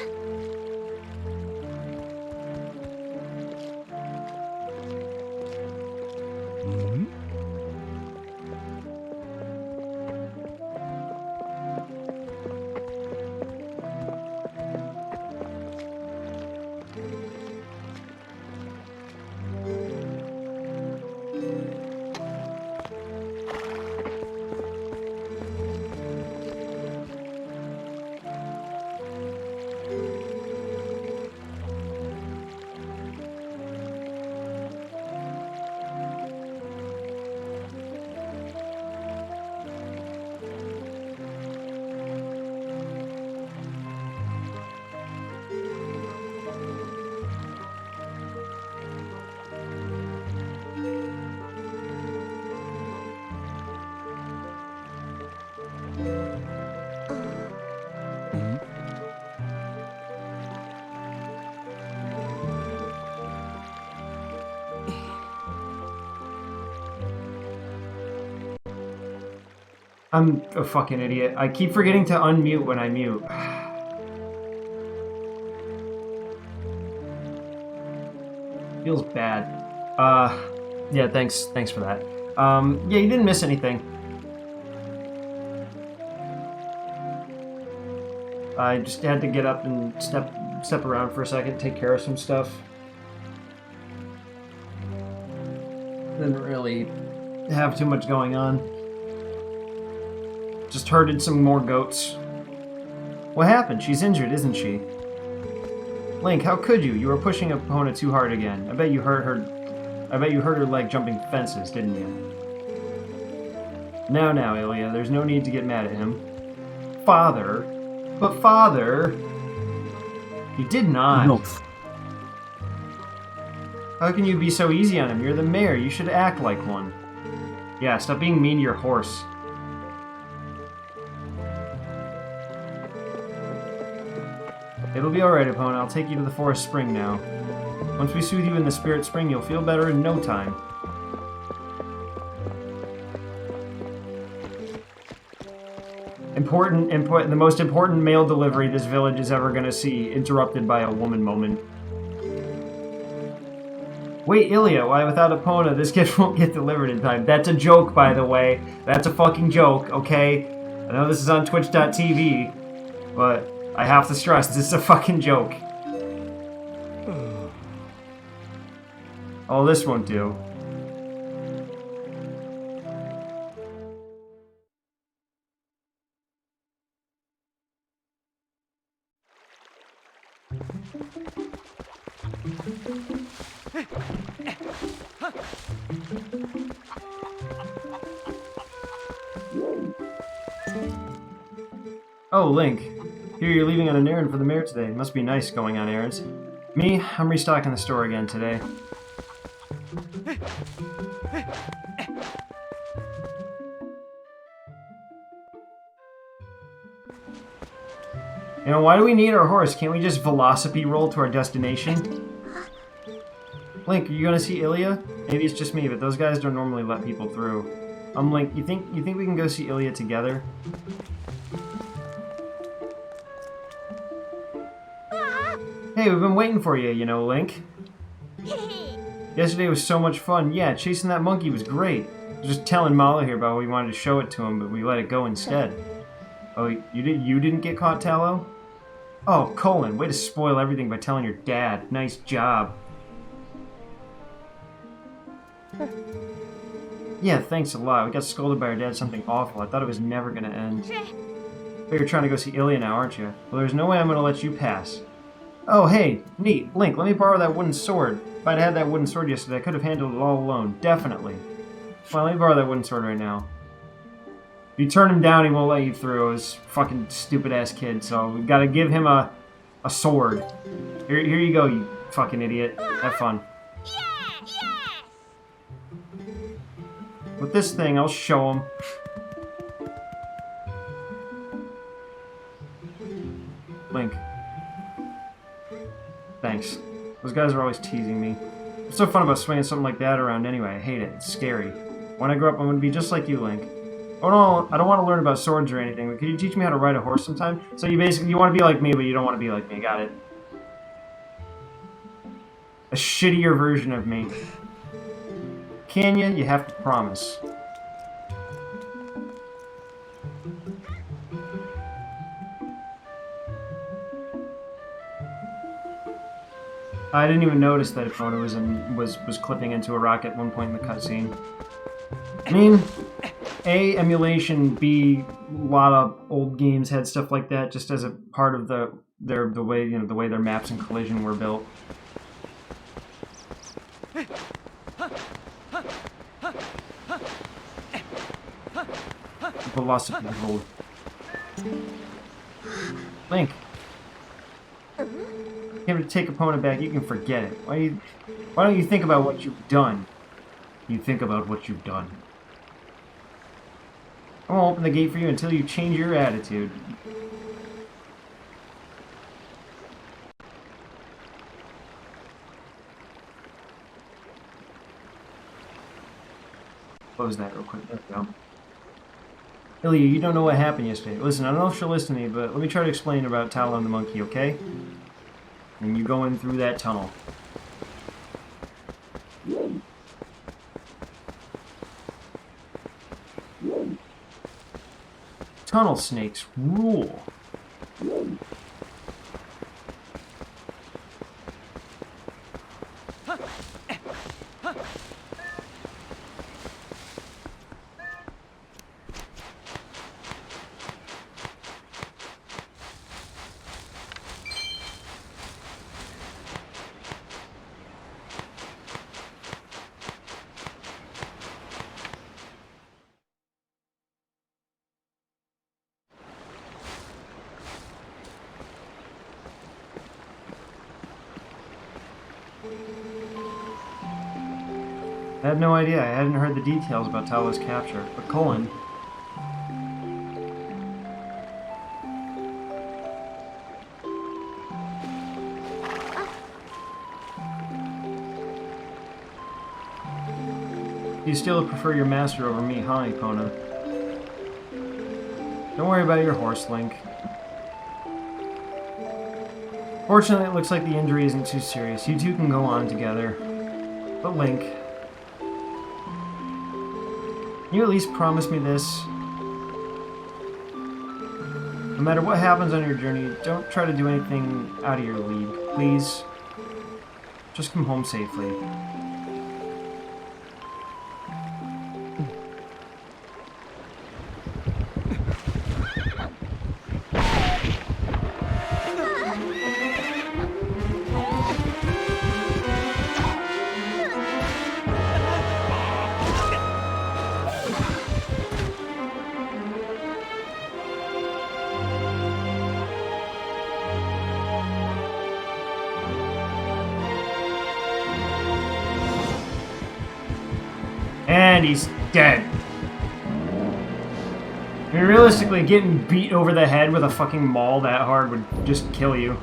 I'm a fucking idiot. I keep forgetting to unmute when I mute. Feels bad. Yeah, thanks for that. Yeah, you didn't miss anything. I just had to get up and step around for a second, take care of some stuff. Didn't really have too much going on. Just herded some more goats. What happened? She's injured, isn't she? Link, how could you? You were pushing Epona too hard again. I bet you hurt her leg jumping fences, didn't you? Now, Ilya, there's no need to get mad at him. Father? But father... He did not. No. How can you be so easy on him? You're the mayor. You should act like one. Yeah, stop being mean to your horse. It'll be alright, Epona. I'll take you to the forest spring now. Once we soothe you in the spirit spring, you'll feel better in no time. The most important mail delivery this village is ever gonna see, interrupted by a woman moment. Wait, Ilya, why without Epona, this gift won't get delivered in time? That's a joke, by the way. That's a fucking joke, okay? I know this is on twitch.tv, but I have to stress, this is a fucking joke. Oh, this won't do. Oh, Link. Here you're leaving on an errand for the mayor today. Must be nice going on errands. Me, I'm restocking the store again today. You know, why do we need our horse? Can't we just velocipede roll to our destination? Link, are you gonna see Ilya? Maybe it's just me, but those guys don't normally let people through. Link, you think we can go see Ilya together? Hey, we've been waiting for you, you know, Link. Yesterday was so much fun. Yeah, chasing that monkey was great. I was just telling Mala here about how we wanted to show it to him, but we let it go instead. Oh, you didn't get caught, Tallow? Oh, Colin, way to spoil everything by telling your dad. Nice job. Yeah, thanks a lot. We got scolded by our dad something awful. I thought it was never gonna end. But you're trying to go see Ilya now, aren't you? Well, there's no way I'm gonna let you pass. Oh, hey, neat. Link, let me borrow that wooden sword. If I'd had that wooden sword yesterday, I could have handled it all alone. Definitely. Well, let me borrow that wooden sword right now. If you turn him down, he won't let you through. He's a fucking stupid-ass kid, so we gotta give him a sword. Here you go, you fucking idiot. Have fun. With this thing, I'll show him. Link. Thanks. Those guys are always teasing me. What's so fun about swinging something like that around anyway? I hate it. It's scary. When I grow up, I'm gonna be just like you, Link. Oh no, I don't want to learn about swords or anything, but could you teach me how to ride a horse sometime? So you want to be like me, but you don't want to be like me. Got it. A shittier version of me. Can you? You have to promise. I didn't even notice that Epona was clipping into a rocket at one point in the cutscene. I mean, A, emulation, B, a lot of old games had stuff like that just as a part of the way their maps and collision were built. Velocity roll. Link. If you take Epona back, you can forget it. Why don't you think about what you've done? You think about what you've done. I won't open the gate for you until you change your attitude. Close that real quick. There we go. Ilya, you don't know what happened yesterday. Listen, I don't know if she'll listen to me, but let me try to explain about Tallow and the monkey, okay? And you go in through that tunnel. Tunnel snakes rule. I had no idea. I hadn't heard the details about Tallow's capture. But Colin... You still prefer your master over me, huh, Epona? Don't worry about your horse, Link. Fortunately, it looks like the injury isn't too serious. You two can go on together. But Link, can you at least promise me this? No matter what happens on your journey, don't try to do anything out of your league, please. Just come home safely. And he's dead. I mean, realistically, getting beat over the head with a fucking maul that hard would just kill you.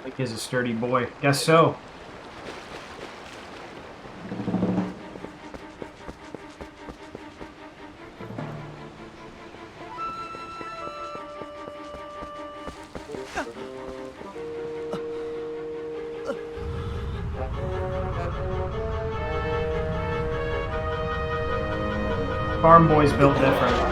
Like he's a sturdy boy. Guess so. Farm boys built different.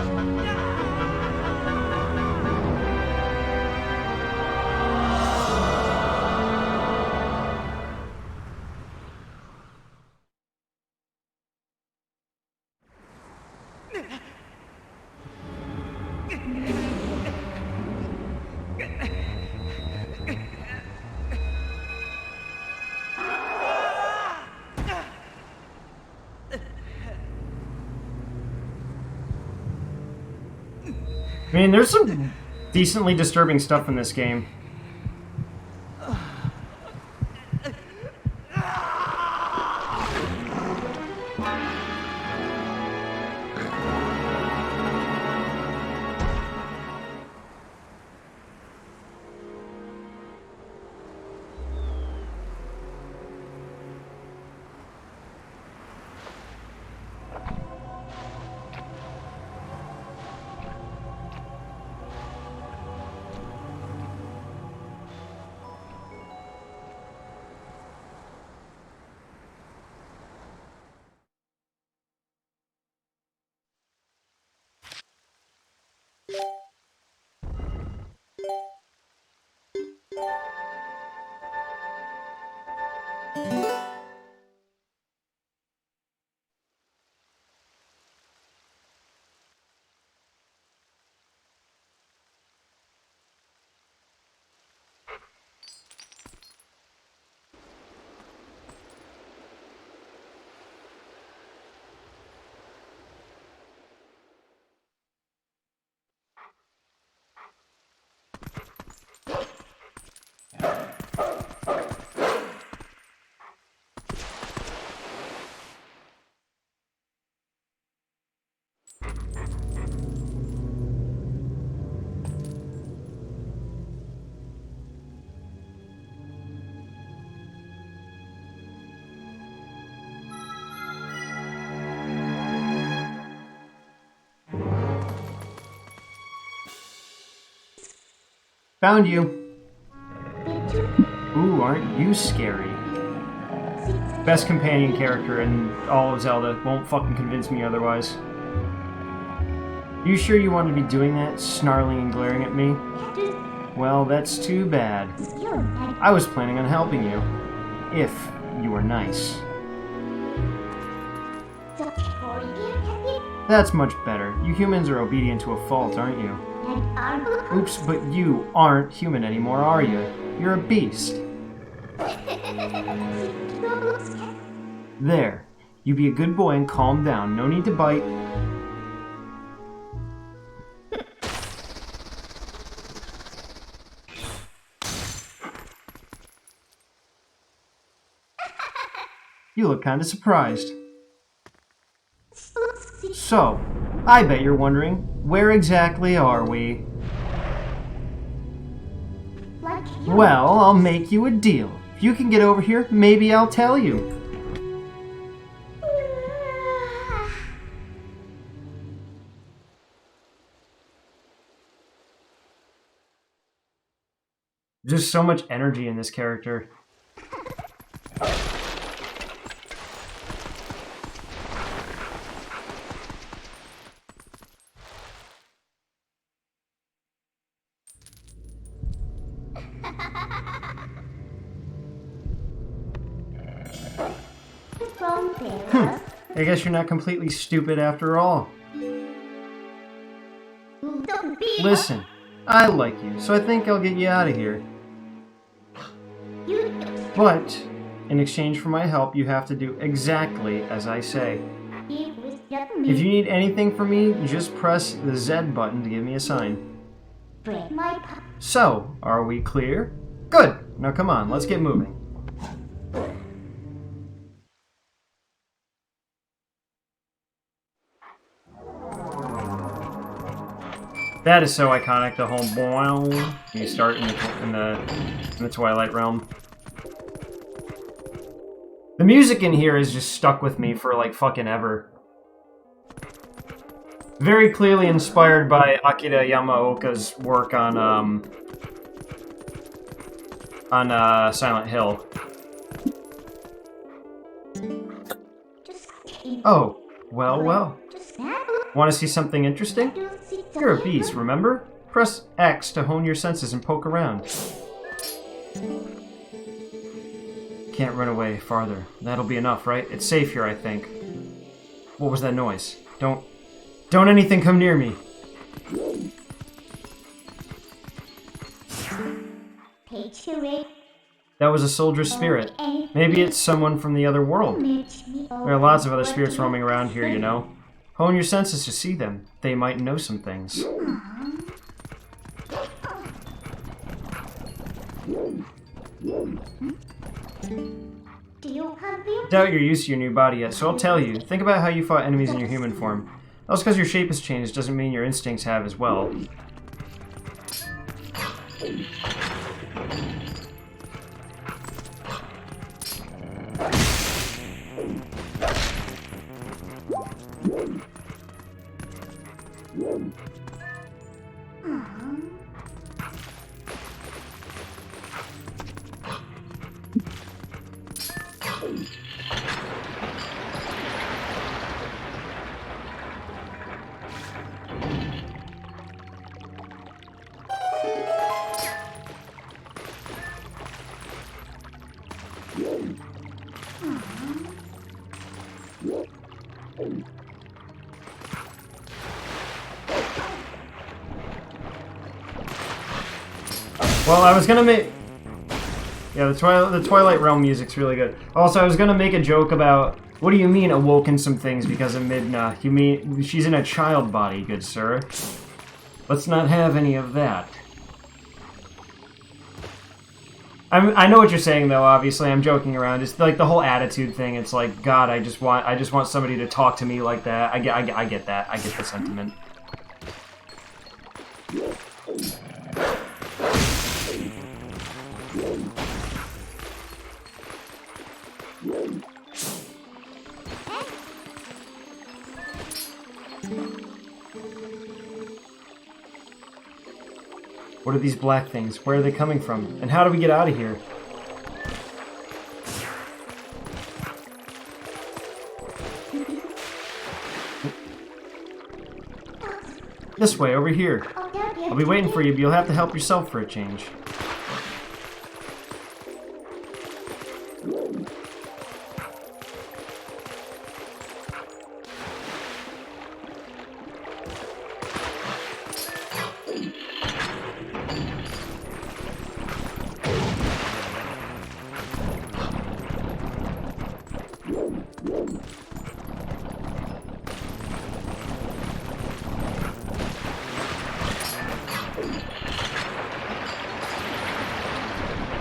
I mean, there's some decently disturbing stuff in this game. Found you. Ooh, aren't you scary? Best companion character in all of Zelda. Won't fucking convince me otherwise. You sure you wanted to be doing that, snarling and glaring at me? Well, that's too bad. I was planning on helping you. If you were nice. That's much better. You humans are obedient to a fault, aren't you? Oops, but you aren't human anymore, are you? You're a beast. There. You be a good boy and calm down. No need to bite. You look kind of surprised. So, I bet you're wondering, where exactly are we? Well, I'll make you a deal. If you can get over here, maybe I'll tell you. Just so much energy in this character. I guess you're not completely stupid after all. Listen, I like you, so I think I'll get you out of here. But, in exchange for my help, you have to do exactly as I say. If you need anything from me, just press the Z button to give me a sign. So, are we clear? Good! Now come on, let's get moving. That is so iconic, the whole boing you start in the Twilight realm. The music in here is just stuck with me for like fucking ever. Very clearly inspired by Akira Yamaoka's work on Silent Hill. Oh, well. Want to see something interesting? You're a beast, remember? Press X to hone your senses and poke around. Can't run away farther. That'll be enough, right? It's safe here, I think. What was that noise? Don't anything come near me. That was a soldier's spirit. Maybe it's someone from the other world. There are lots of other spirits roaming around here, you know. Hone your senses to see them. They might know some things. Doubt you're used to your new body yet, so I'll tell you. Think about how you fought enemies in your human form. Just because your shape has changed doesn't mean your instincts have as well. Well, I was gonna make... Yeah, the Twilight Realm music's really good. Also, I was gonna make a joke about... What do you mean, awoken some things because of Midna? You mean she's in a child body, good sir. Let's not have any of that. I know what you're saying, though, obviously. I'm joking around. It's like the whole attitude thing. It's like, God, I just want somebody to talk to me like that. I get that. I get the sentiment. What are these black things? Where are they coming from? And how do we get out of here? This way, over here. I'll be waiting for you, but you'll have to help yourself for a change.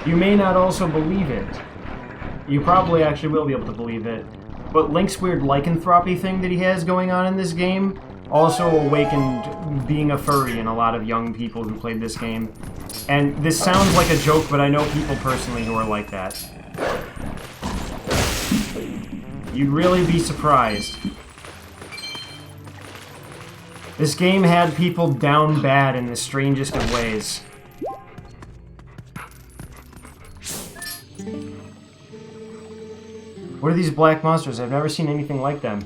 You may not also believe it. You probably actually will be able to believe it. But Link's weird lycanthropy thing that he has going on in this game also awakened being a furry in a lot of young people who played this game. And this sounds like a joke, but I know people personally who are like that. You'd really be surprised. This game had people down bad in the strangest of ways. What are these black monsters? I've never seen anything like them.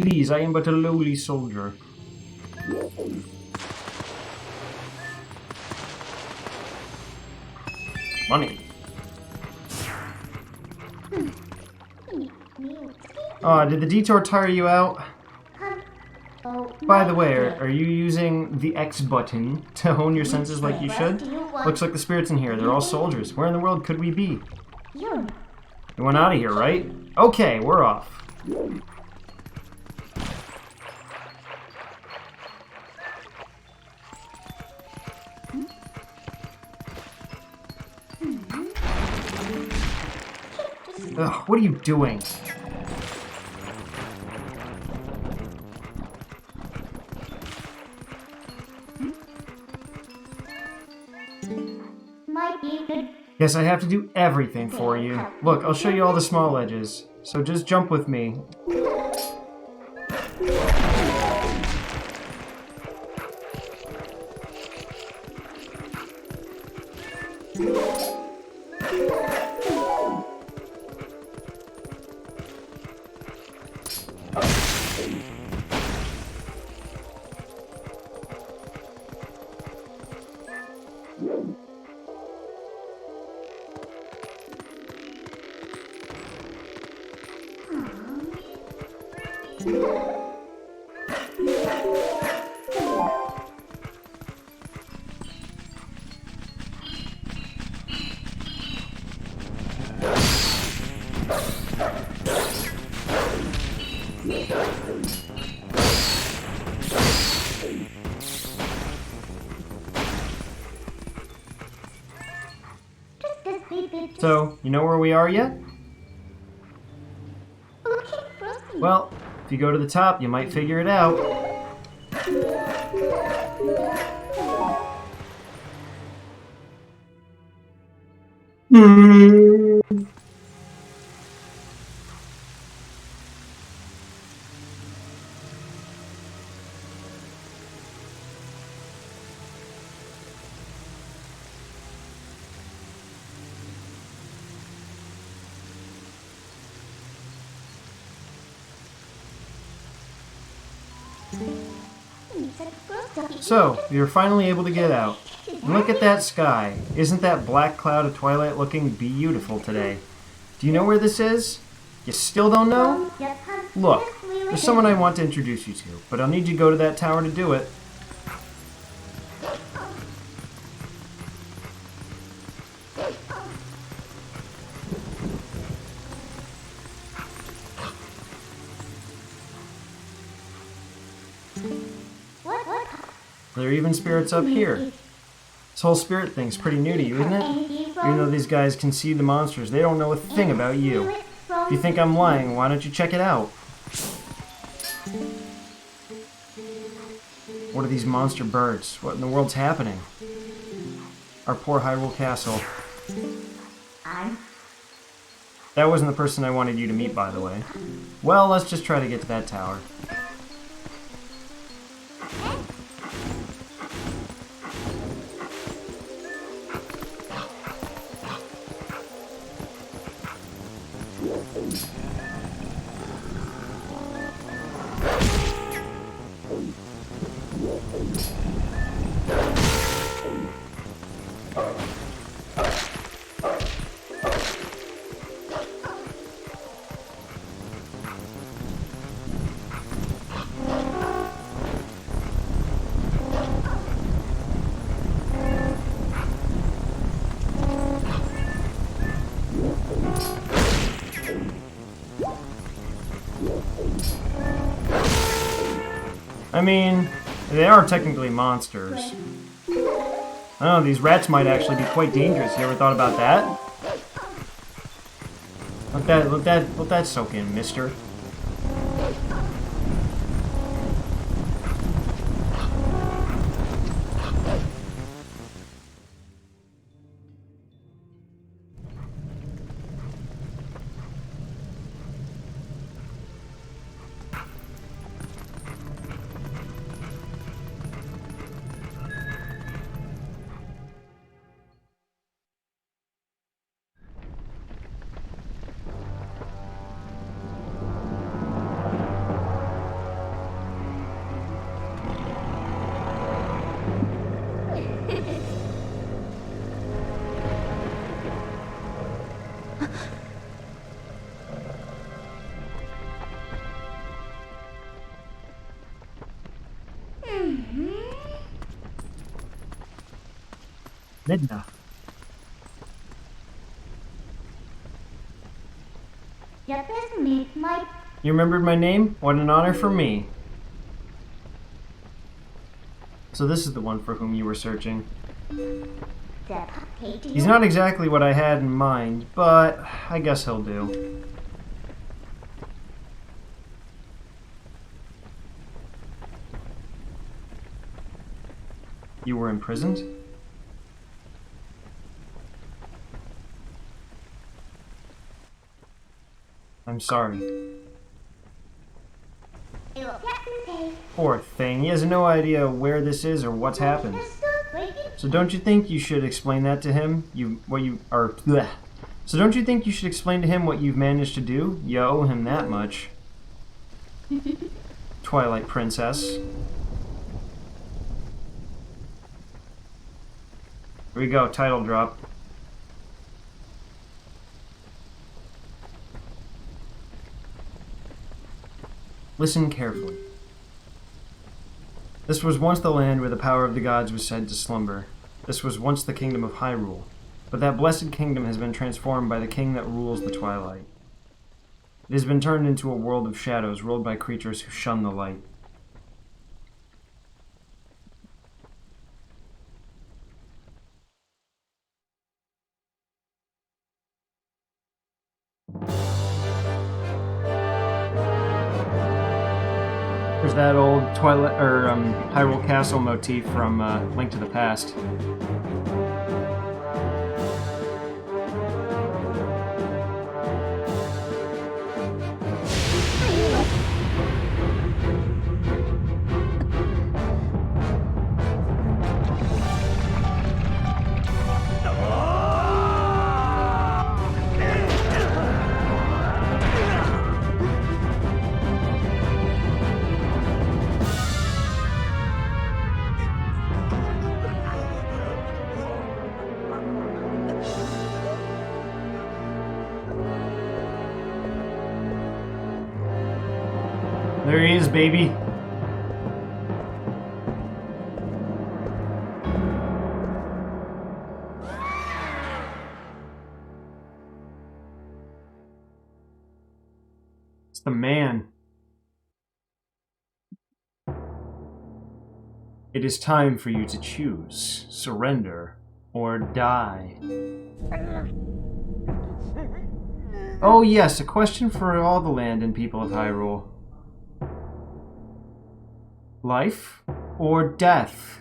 Please, I am but a lowly soldier. Money. Did the detour tire you out? By the way, are you using the X button to hone your senses like you should? Looks like the spirits in here. They're all soldiers. Where in the world could we be? You went out of here, right? Okay, we're off. Ugh, what are you doing? Guess I have to do everything for you. Look, I'll show you all the small edges. So just jump with me. So, you know where we are yet? Well, if you go to the top, you might figure it out. So, you're finally able to get out. And look at that sky. Isn't that black cloud of Twilight looking beautiful today? Do you know where this is? You still don't know? Look, there's someone I want to introduce you to, but I'll need you to go to that tower to do it. There are even spirits up here. This whole spirit thing's pretty new to you, isn't it? Even though these guys can see the monsters, they don't know a thing about you. If you think I'm lying, why don't you check it out? What are these monster birds? What in the world's happening? Our poor Hyrule Castle. That wasn't the person I wanted you to meet, by the way. Well, let's just try to get to that tower. I mean, they are technically monsters. I don't know, these rats might actually be quite dangerous. You ever thought about that? Let that soak in, mister. Midna. You remembered my name? What an honor for me. So this is the one for whom you were searching. He's not exactly what I had in mind, but I guess he'll do. You were imprisoned? I'm sorry. Poor thing. He has no idea where this is or what's happened. So don't you think you should explain that to him? So don't you think you should explain to him what you've managed to do? You owe him that much. Twilight Princess. Here we go, title drop. Listen carefully. This was once the land where the power of the gods was said to slumber. This was once the kingdom of Hyrule. But that blessed kingdom has been transformed by the king that rules the Twilight. It has been turned into a world of shadows ruled by creatures who shun the light. There's that old Twilight or Hyrule Castle motif from Link to the Past. There he is, baby. It's the man. It is time for you to choose. Surrender or die. Oh yes, a question for all the land and people of Hyrule. Life or death?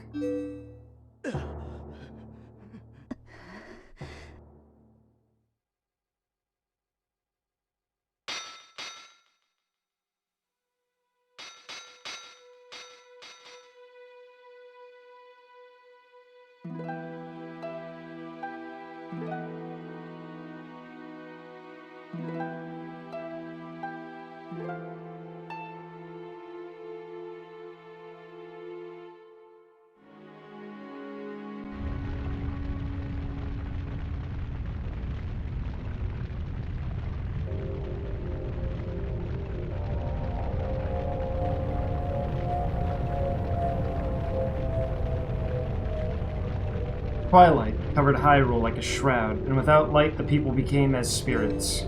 Twilight covered Hyrule like a shroud, and without light the people became as spirits.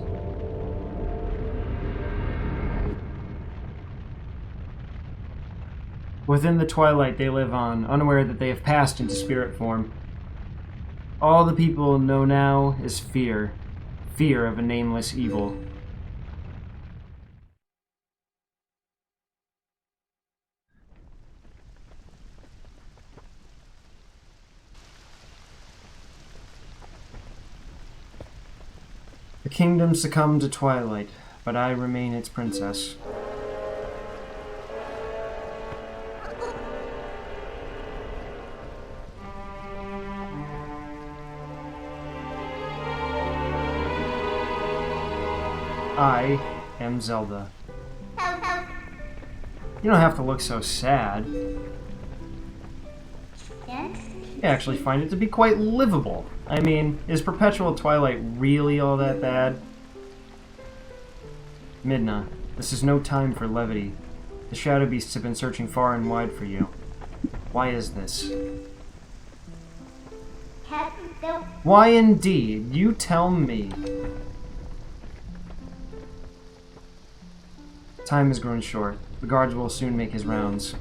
Within the twilight they live on, unaware that they have passed into spirit form. All the people know now is fear. Fear of a nameless evil. The kingdom succumbed to Twilight, but I remain its princess. I am Zelda. You don't have to look so sad. You actually find it to be quite livable. I mean, is perpetual twilight really all that bad? Midna, this is no time for levity. The Shadow Beasts have been searching far and wide for you. Why is this? Why indeed? You tell me. Time has grown short. The guards will soon make his rounds.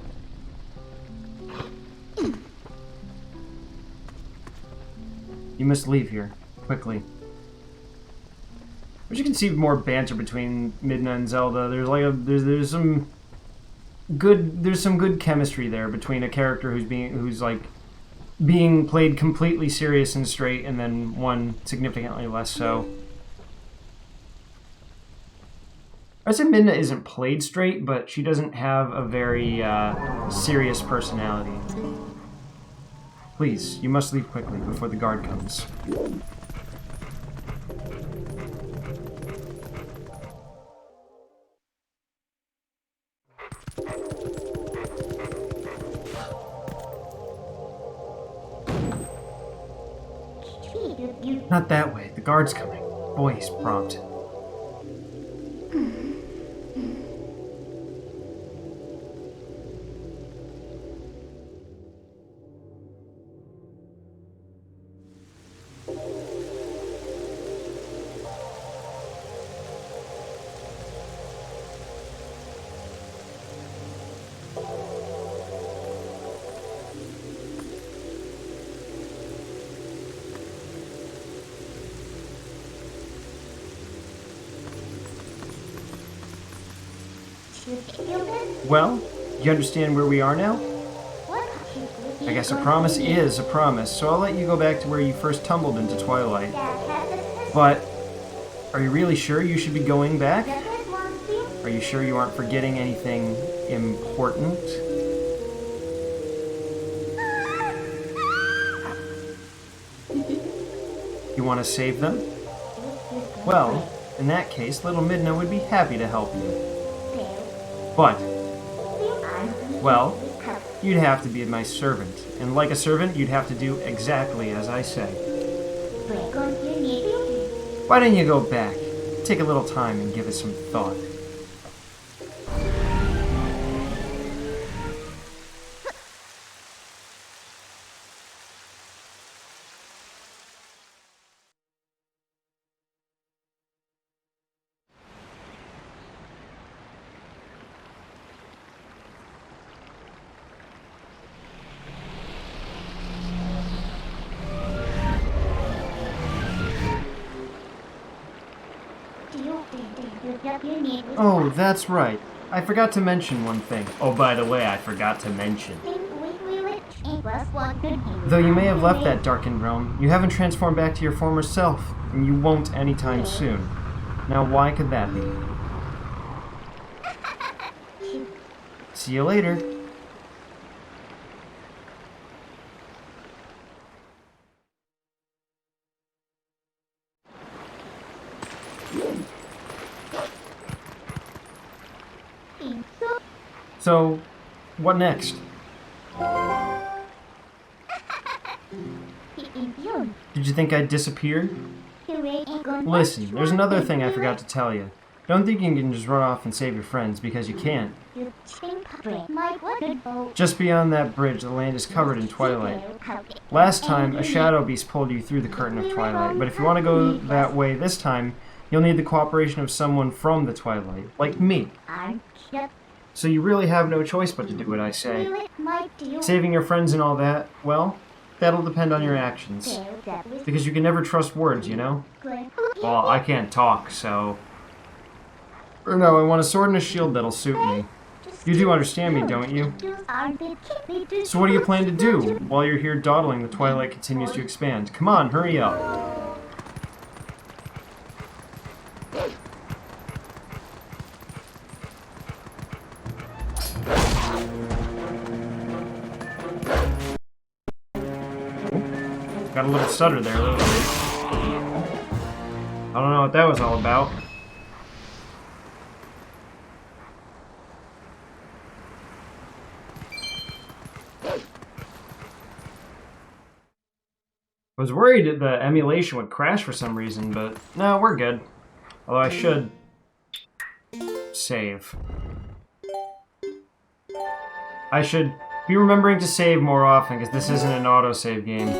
You must leave here, quickly. But you can see more banter between Midna and Zelda. There's like there's some good chemistry there between a character who's being played completely serious and straight, and then one significantly less so. I said Midna isn't played straight, but she doesn't have a very serious personality. Please, you must leave quickly before the guard comes. Not that way. The guard's coming. Boy, he's prompt. Well, you understand where we are now? I guess a promise is a promise, so I'll let you go back to where you first tumbled into Twilight. But, are you really sure you should be going back? Are you sure you aren't forgetting anything important? You want to save them? Well, in that case, little Midna would be happy to help you. But, well, you'd have to be my servant. And like a servant, you'd have to do exactly as I say. Why don't you go back? Take a little time and give it some thought. Oh, that's right. I forgot to mention one thing. Oh, by the way, I forgot to mention. Though you may have left that darkened realm, you haven't transformed back to your former self, and you won't anytime soon. Now, why could that be? See you later. So, what next? Did you think I'd disappeared? Listen, there's another thing I forgot to tell you. Don't think you can just run off and save your friends, because you can't. Just beyond that bridge, the land is covered in twilight. Last time, a shadow beast pulled you through the curtain of twilight, but if you want to go that way this time, you'll need the cooperation of someone from the twilight, like me. So you really have no choice but to do what I say. Do it, my dear. Saving your friends and all that, well, that'll depend on your actions. Because you can never trust words, you know? Well, I can't talk, so... Or no, I want a sword and a shield that'll suit me. You do understand me, don't you? So what do you plan to do? While you're here dawdling, the Twilight continues to expand. Come on, hurry up. Got a little stutter there, a little bit. I don't know what that was all about. I was worried that the emulation would crash for some reason, but no, we're good. Although I should save. I should be remembering to save more often, because this isn't an autosave game.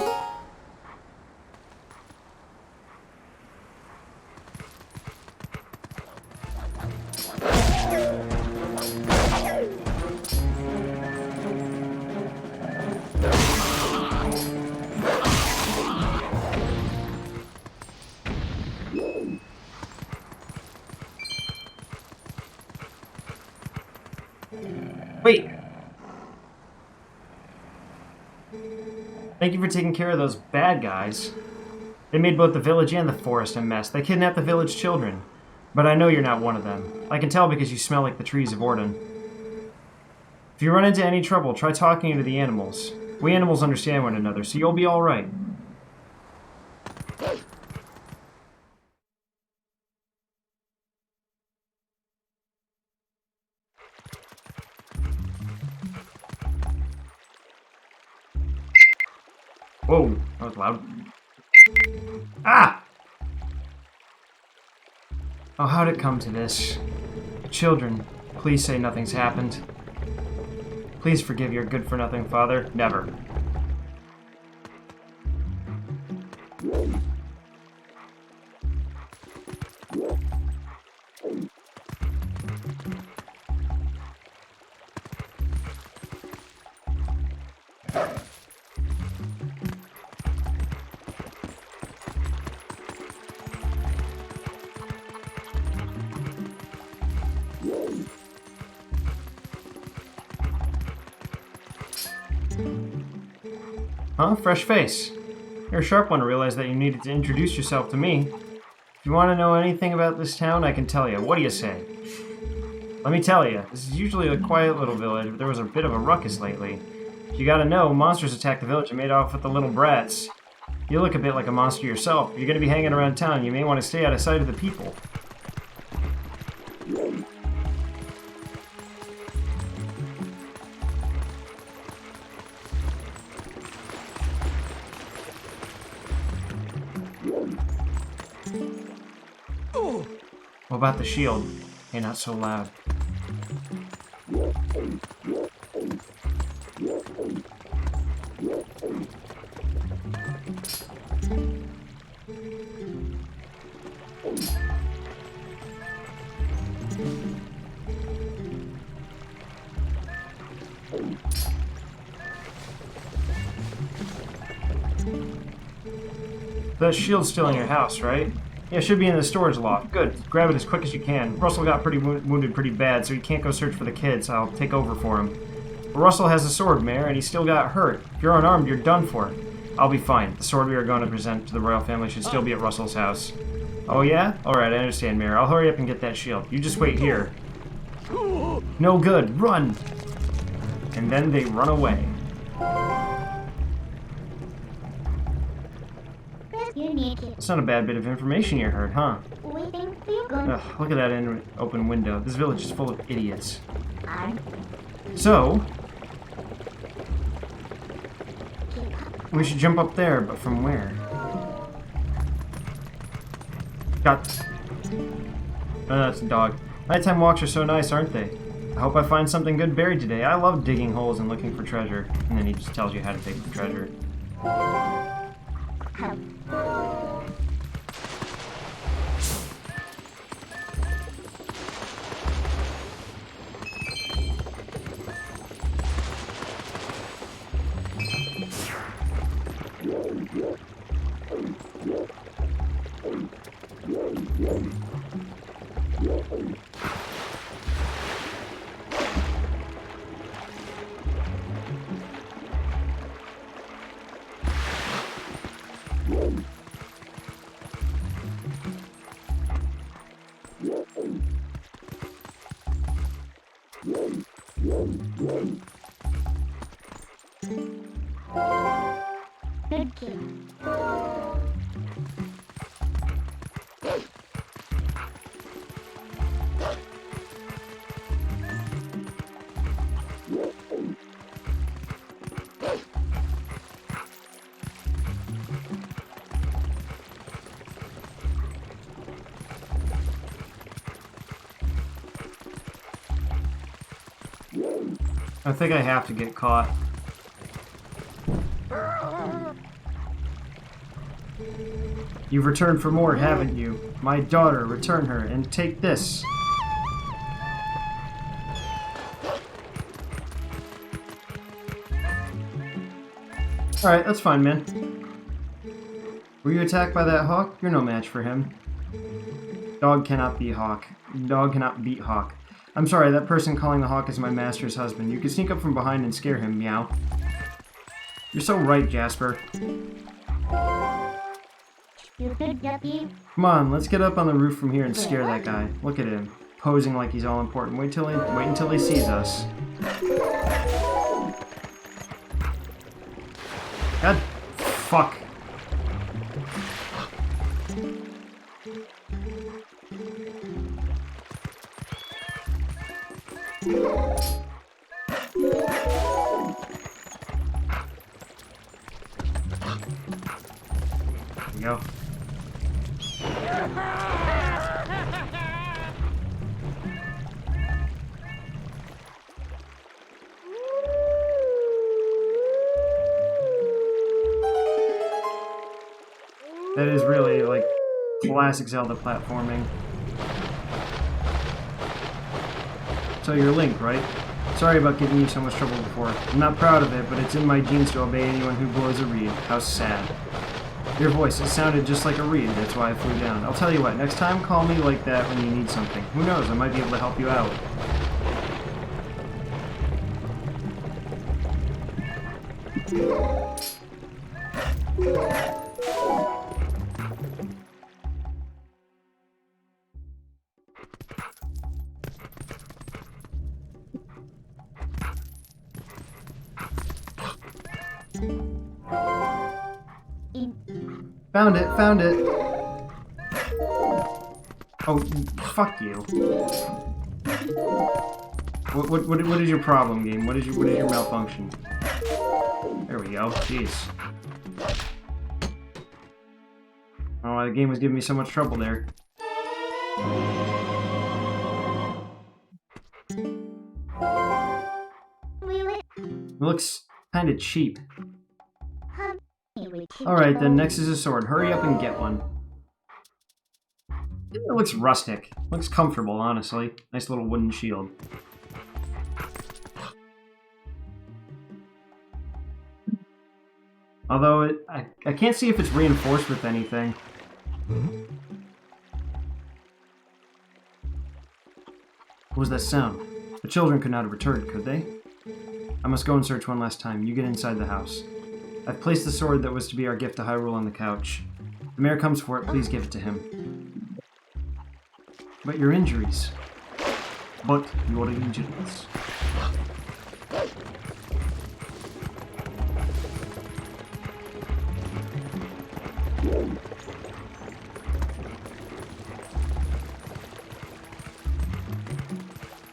Wait! Thank you for taking care of those bad guys. They made both the village and the forest a mess. They kidnapped the village children. But I know you're not one of them. I can tell because you smell like the trees of Orden. If you run into any trouble, try talking to the animals. We animals understand one another, so you'll be alright. Whoa, that was loud. Ah! Oh, how'd it come to this? Children, please say nothing's happened. Please forgive your good-for-nothing father. Never. Huh? Fresh face. You're a sharp one to realize that you needed to introduce yourself to me. If you want to know anything about this town, I can tell you. What do you say? Let me tell you, this is usually a quiet little village, but there was a bit of a ruckus lately. You gotta know, monsters attacked the village and made off with the little brats. You look a bit like a monster yourself. If you're gonna be hanging around town, you may want to stay out of sight of the people. What about the shield? Hey, not so loud. The shield's still in your house, right? Yeah, it should be in the storage loft. Good. Grab it as quick as you can. Russell got pretty wounded pretty bad, so he can't go search for the kids. I'll take over for him. But Russell has a sword, Mayor, and he still got hurt. If you're unarmed, you're done for. I'll be fine. The sword we are going to present to the royal family should still be at Russell's house. Oh, yeah? Alright, I understand, Mayor. I'll hurry up and get that shield. You just wait here. No good. Run! And then they run away. That's not a bad bit of information you heard, huh? Ugh, look at that open window. This village is full of idiots. So, we should jump up there, but from where? Oh, that's a dog. Nighttime walks are so nice, aren't they? I hope I find something good buried today. I love digging holes and looking for treasure. And then he just tells you how to dig for treasure. Good kid. I think I have to get caught. You've returned for more, haven't you? My daughter, return her, and take this. Alright, that's fine, man. Were you attacked by that hawk? You're no match for him. Dog cannot beat hawk. Dog cannot beat hawk. I'm sorry, that person calling the hawk is my master's husband. You could sneak up from behind and scare him, meow. You're so right, Jasper. Stupid ducky. Come on, let's get up on the roof from here and scare that guy. Look at him, posing like he's all important. Wait until he sees us. God, fuck. There we go. That is really, like, classic Zelda platforming. So you're Link, right? Sorry about giving you so much trouble before. I'm not proud of it, but it's in my genes to obey anyone who blows a reed. How sad. Your voice, it sounded just like a reed, that's why I flew down. I'll tell you what, next time call me like that when you need something. Who knows, I might be able to help you out. Found it. Oh, fuck you. What is your problem, game? What is your malfunction? There we go. Jeez. Oh, the game was giving me so much trouble there. It looks kind of cheap. Alright, then next is a sword. Hurry up and get one. It looks rustic. Looks comfortable, honestly. Nice little wooden shield. Although, I can't see if it's reinforced with anything. What was that sound? The children could not have returned, could they? I must go and search one last time. You get inside the house. I've placed the sword that was to be our gift to Hyrule on the couch. The mayor comes for it, please give it to him. But your injuries. But your injuries.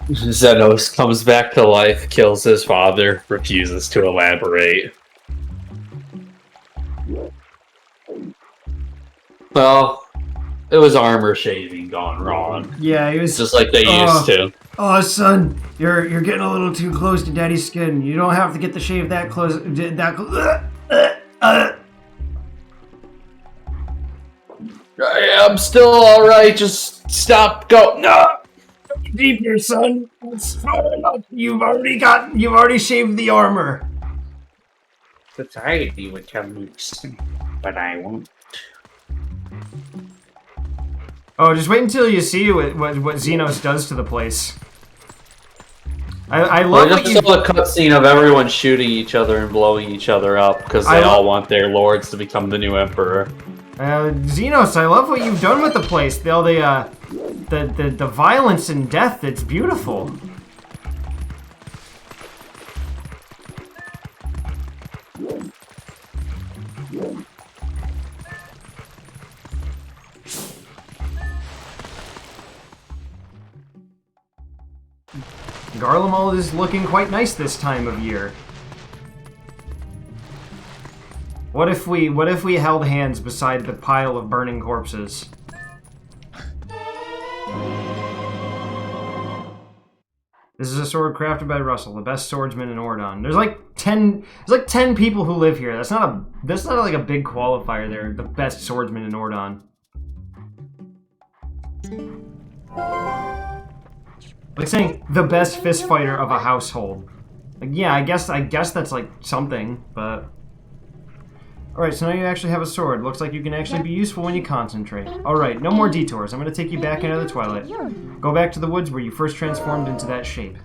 Zenos comes back to life, kills his father, refuses to elaborate. Well, it was armor shaving gone wrong. Yeah, he was just like they used to. Oh, son, you're getting a little too close to Daddy's skin. You don't have to get the shave that close. I'm still all right. Just stop. Go. No. Deeper, son. It's far enough. You've already shaved the armor. Society would tell me, but I won't. Oh, just wait until you see what Xenos does to the place. I love Well, what just you... saw a cutscene of everyone shooting each other and blowing each other up because they all want their lords to become the new emperor. Xenos, I love what you've done with the place. The violence and death, it's beautiful. Garlemald is looking quite nice this time of year. What if we held hands beside the pile of burning corpses? This is a sword crafted by Russell, the best swordsman in Ordon. There's like 10 people who live here. That's not like a big qualifier there. The best swordsman in Ordon. Like saying the best fist fighter of a household. Like, yeah, I guess that's like something, but alright, so now you actually have a sword. Looks like you can actually be useful when you concentrate. Alright, no more detours. I'm gonna take you back into the Twilight. Go back to the woods where you first transformed into that shape.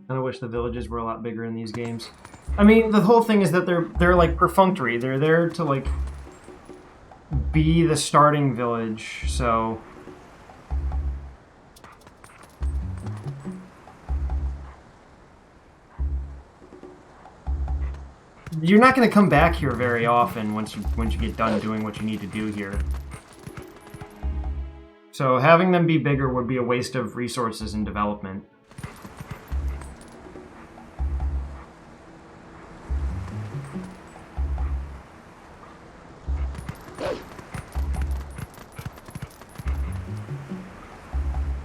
I wish the villages were a lot bigger in these games. I mean, the whole thing is that they're like perfunctory. They're there to like be the starting village, so you're not going to come back here very often once you get done doing what you need to do here. So having them be bigger would be a waste of resources and development.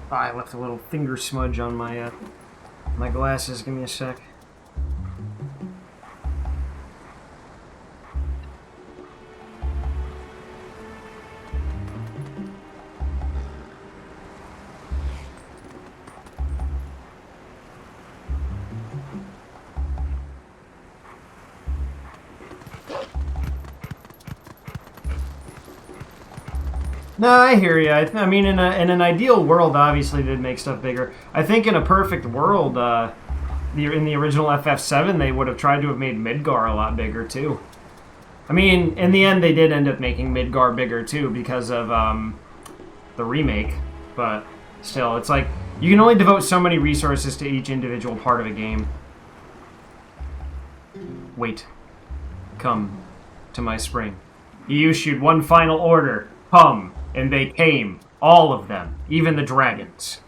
I left a little finger smudge on my my glasses. Give me a sec. No, I hear you. I mean, in an ideal world, obviously, they'd make stuff bigger. I think in a perfect world, in the original FF7, they would have tried to have made Midgar a lot bigger, too. I mean, in the end, they did end up making Midgar bigger, too, because of the remake. But still, it's like, you can only devote so many resources to each individual part of a game. Wait. Come to my spring. You issued one final order. Come. And they came. All of them. Even the dragons.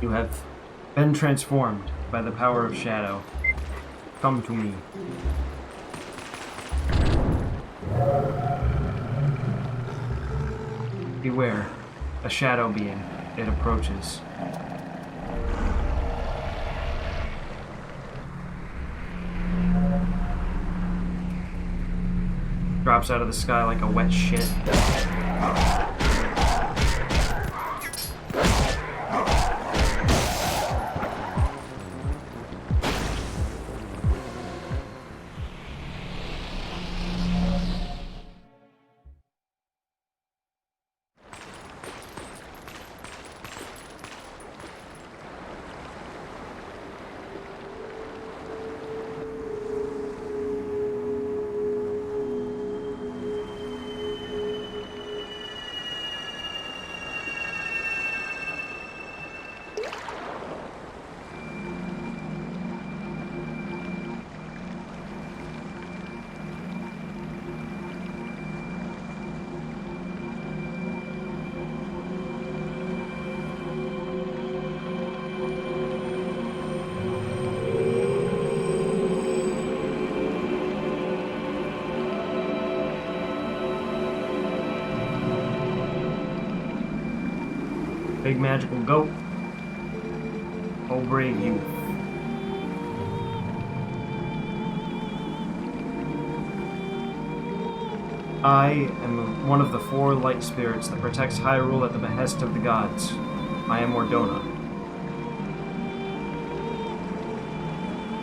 You have been transformed by the power of shadow. Come to me. Beware. A shadow being. It approaches. Drops out of the sky like a wet shit. Big magical goat. Oh, brave youth. I am one of the 4 light spirits that protects Hyrule at the behest of the gods. I am Ordona.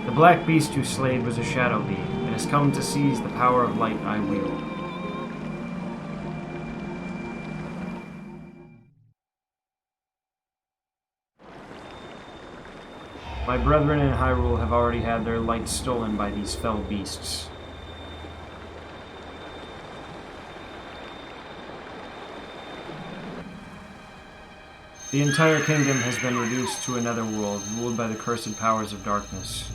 The black beast you slayed was a shadow being, and has come to seize the power of light I wield. My brethren in Hyrule have already had their light stolen by these fell beasts. The entire kingdom has been reduced to a netherworld, ruled by the cursed powers of darkness.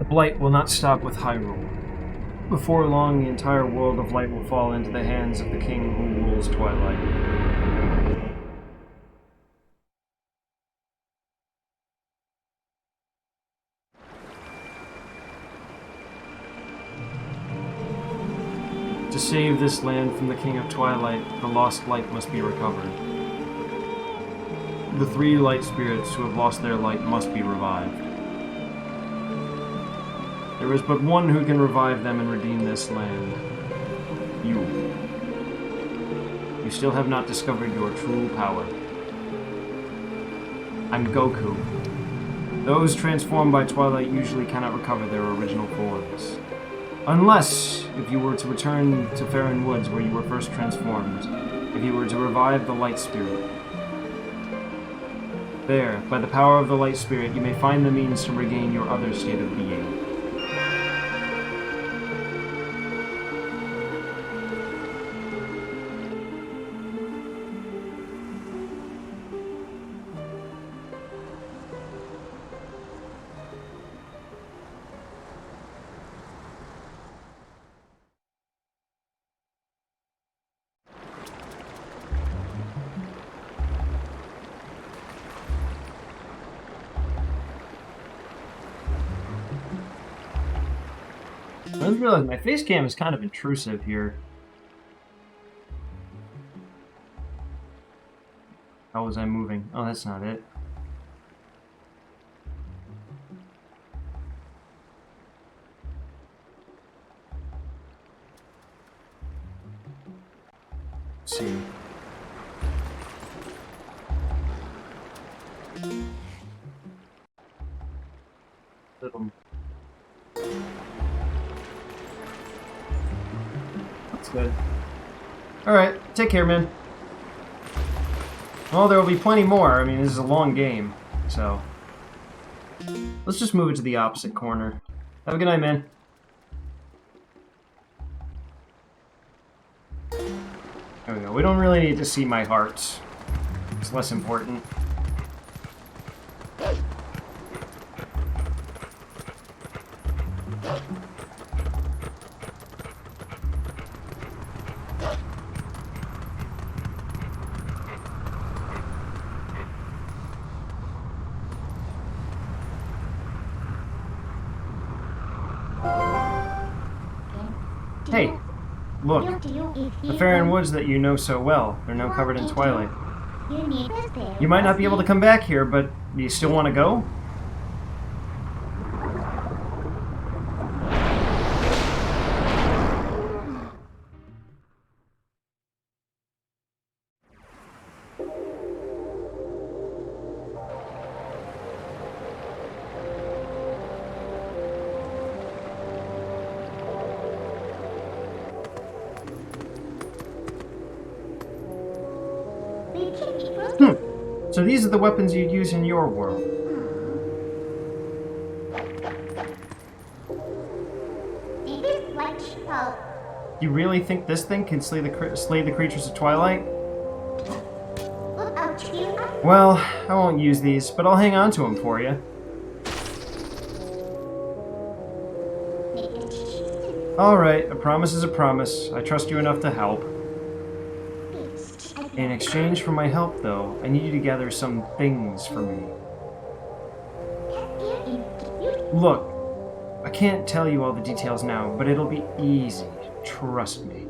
The blight will not stop with Hyrule. Before long, the entire world of light will fall into the hands of the king who rules Twilight. To save this land from the King of Twilight, the lost light must be recovered. The 3 light spirits who have lost their light must be revived. There is but one who can revive them and redeem this land. You. You still have not discovered your true power. I'm Goku. Those transformed by Twilight usually cannot recover their original forms. Unless, if you were to return to Faron Woods where you were first transformed, if you were to revive the Light Spirit. There, by the power of the Light Spirit, you may find the means to regain your other state of being. I just realized my face cam is kind of intrusive here. How was I moving? Oh, that's not it. Let's see. Little. That's good. Alright, take care, man. Well, there will be plenty more. I mean, this is a long game, so... Let's just move it to the opposite corner. Have a good night, man. There we go. We don't really need to see my hearts. It's less important. Hey, look. The Faron Woods that you know so well, they're now covered in twilight. You might not be able to come back here, but do you still want to go? So these are the weapons you'd use in your world. You really think this thing can slay the creatures of Twilight? Well, I won't use these, but I'll hang on to them for you. Alright, a promise is a promise. I trust you enough to help. In exchange for my help, though, I need you to gather some things for me. Look, I can't tell you all the details now, but it'll be easy. Trust me.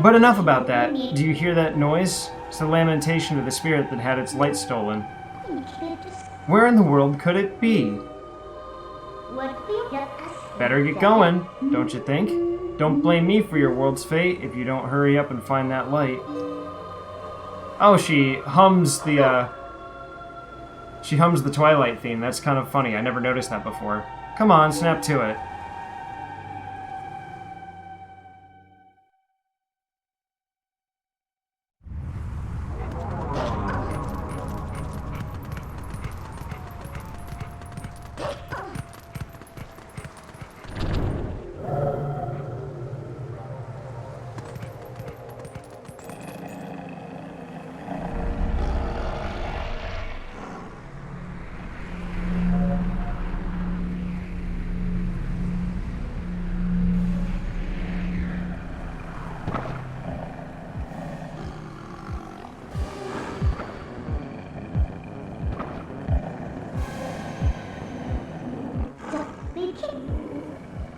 But enough about that. Do you hear that noise? It's the lamentation of the spirit that had its light stolen. Where in the world could it be? Better get going, don't you think? Don't blame me for your world's fate if you don't hurry up and find that light. Oh, she hums the Twilight theme. That's kind of funny. I never noticed that before. Come on, snap to it.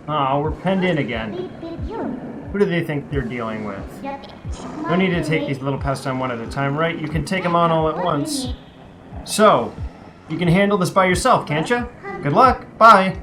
Aw, we're penned in again. Who do they think they're dealing with? No need to take these little pests on one at a time, right? You can take them on all at once. So, you can handle this by yourself, can't you? Good luck. Bye.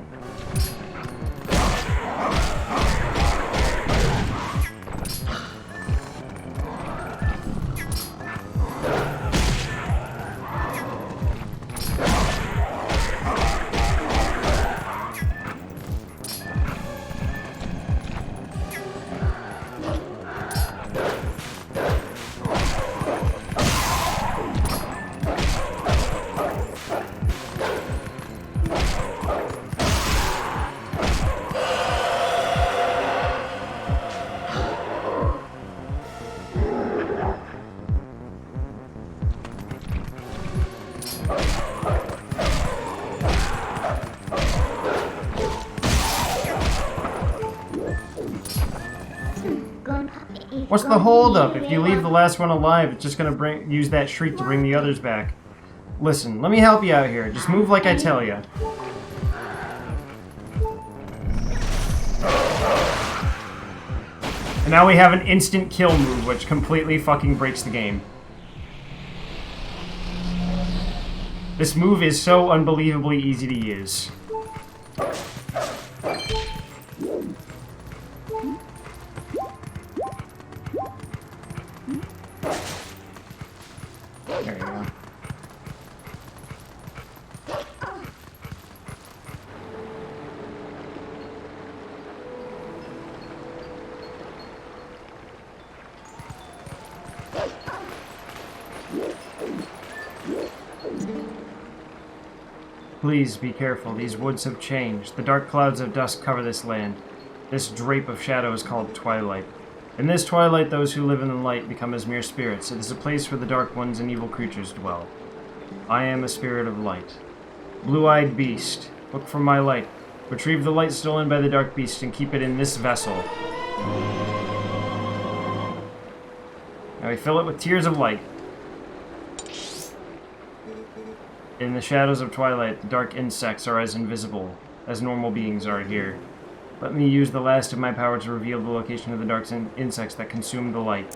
What's the holdup? If you leave the last one alive, it's just gonna use that shriek to bring the others back. Listen, let me help you out here. Just move like I tell you. And now we have an instant kill move, which completely fucking breaks the game. This move is so unbelievably easy to use. There you go. Please be careful. These woods have changed. The dark clouds of dust cover this land. This drape of shadow is called Twilight. In this twilight, those who live in the light become as mere spirits. It is a place where the dark ones and evil creatures dwell. I am a spirit of light. Blue-eyed beast, look for my light. Retrieve the light stolen by the dark beast and keep it in this vessel. Now we fill it with tears of light. In the shadows of twilight, the dark insects are as invisible as normal beings are here. Let me use the last of my power to reveal the location of the dark insects that consume the light.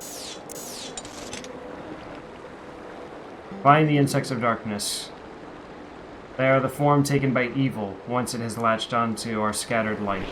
Find the insects of darkness. They are the form taken by evil once it has latched onto our scattered light.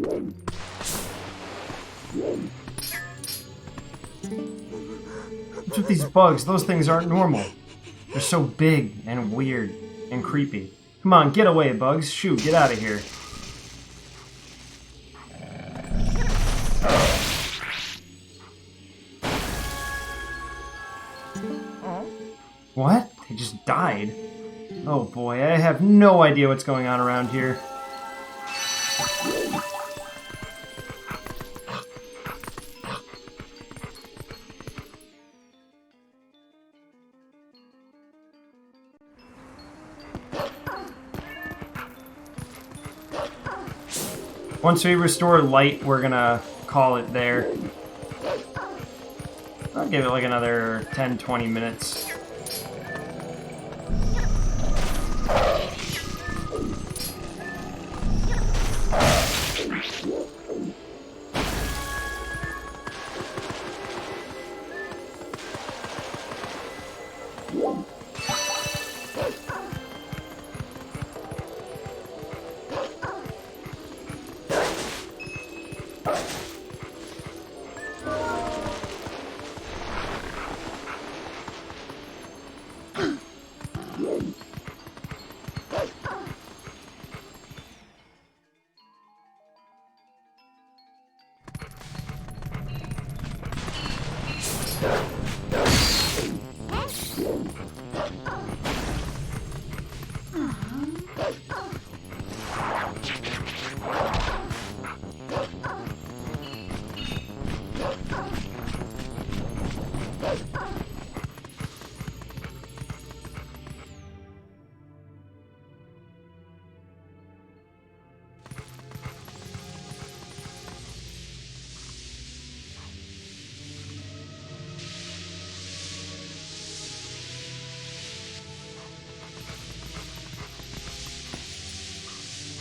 What's with these bugs? Those things aren't normal. They're so big and weird and creepy. Come on, get away, bugs. Shoot, get out of here. What? They just died? Oh boy, I have no idea what's going on around here. Once we restore light, we're gonna call it there. I'll give it like another 10-20 minutes.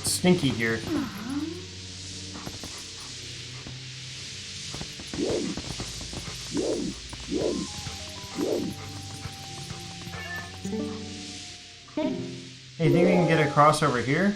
Stinky here. Hey, you think we can get across over here?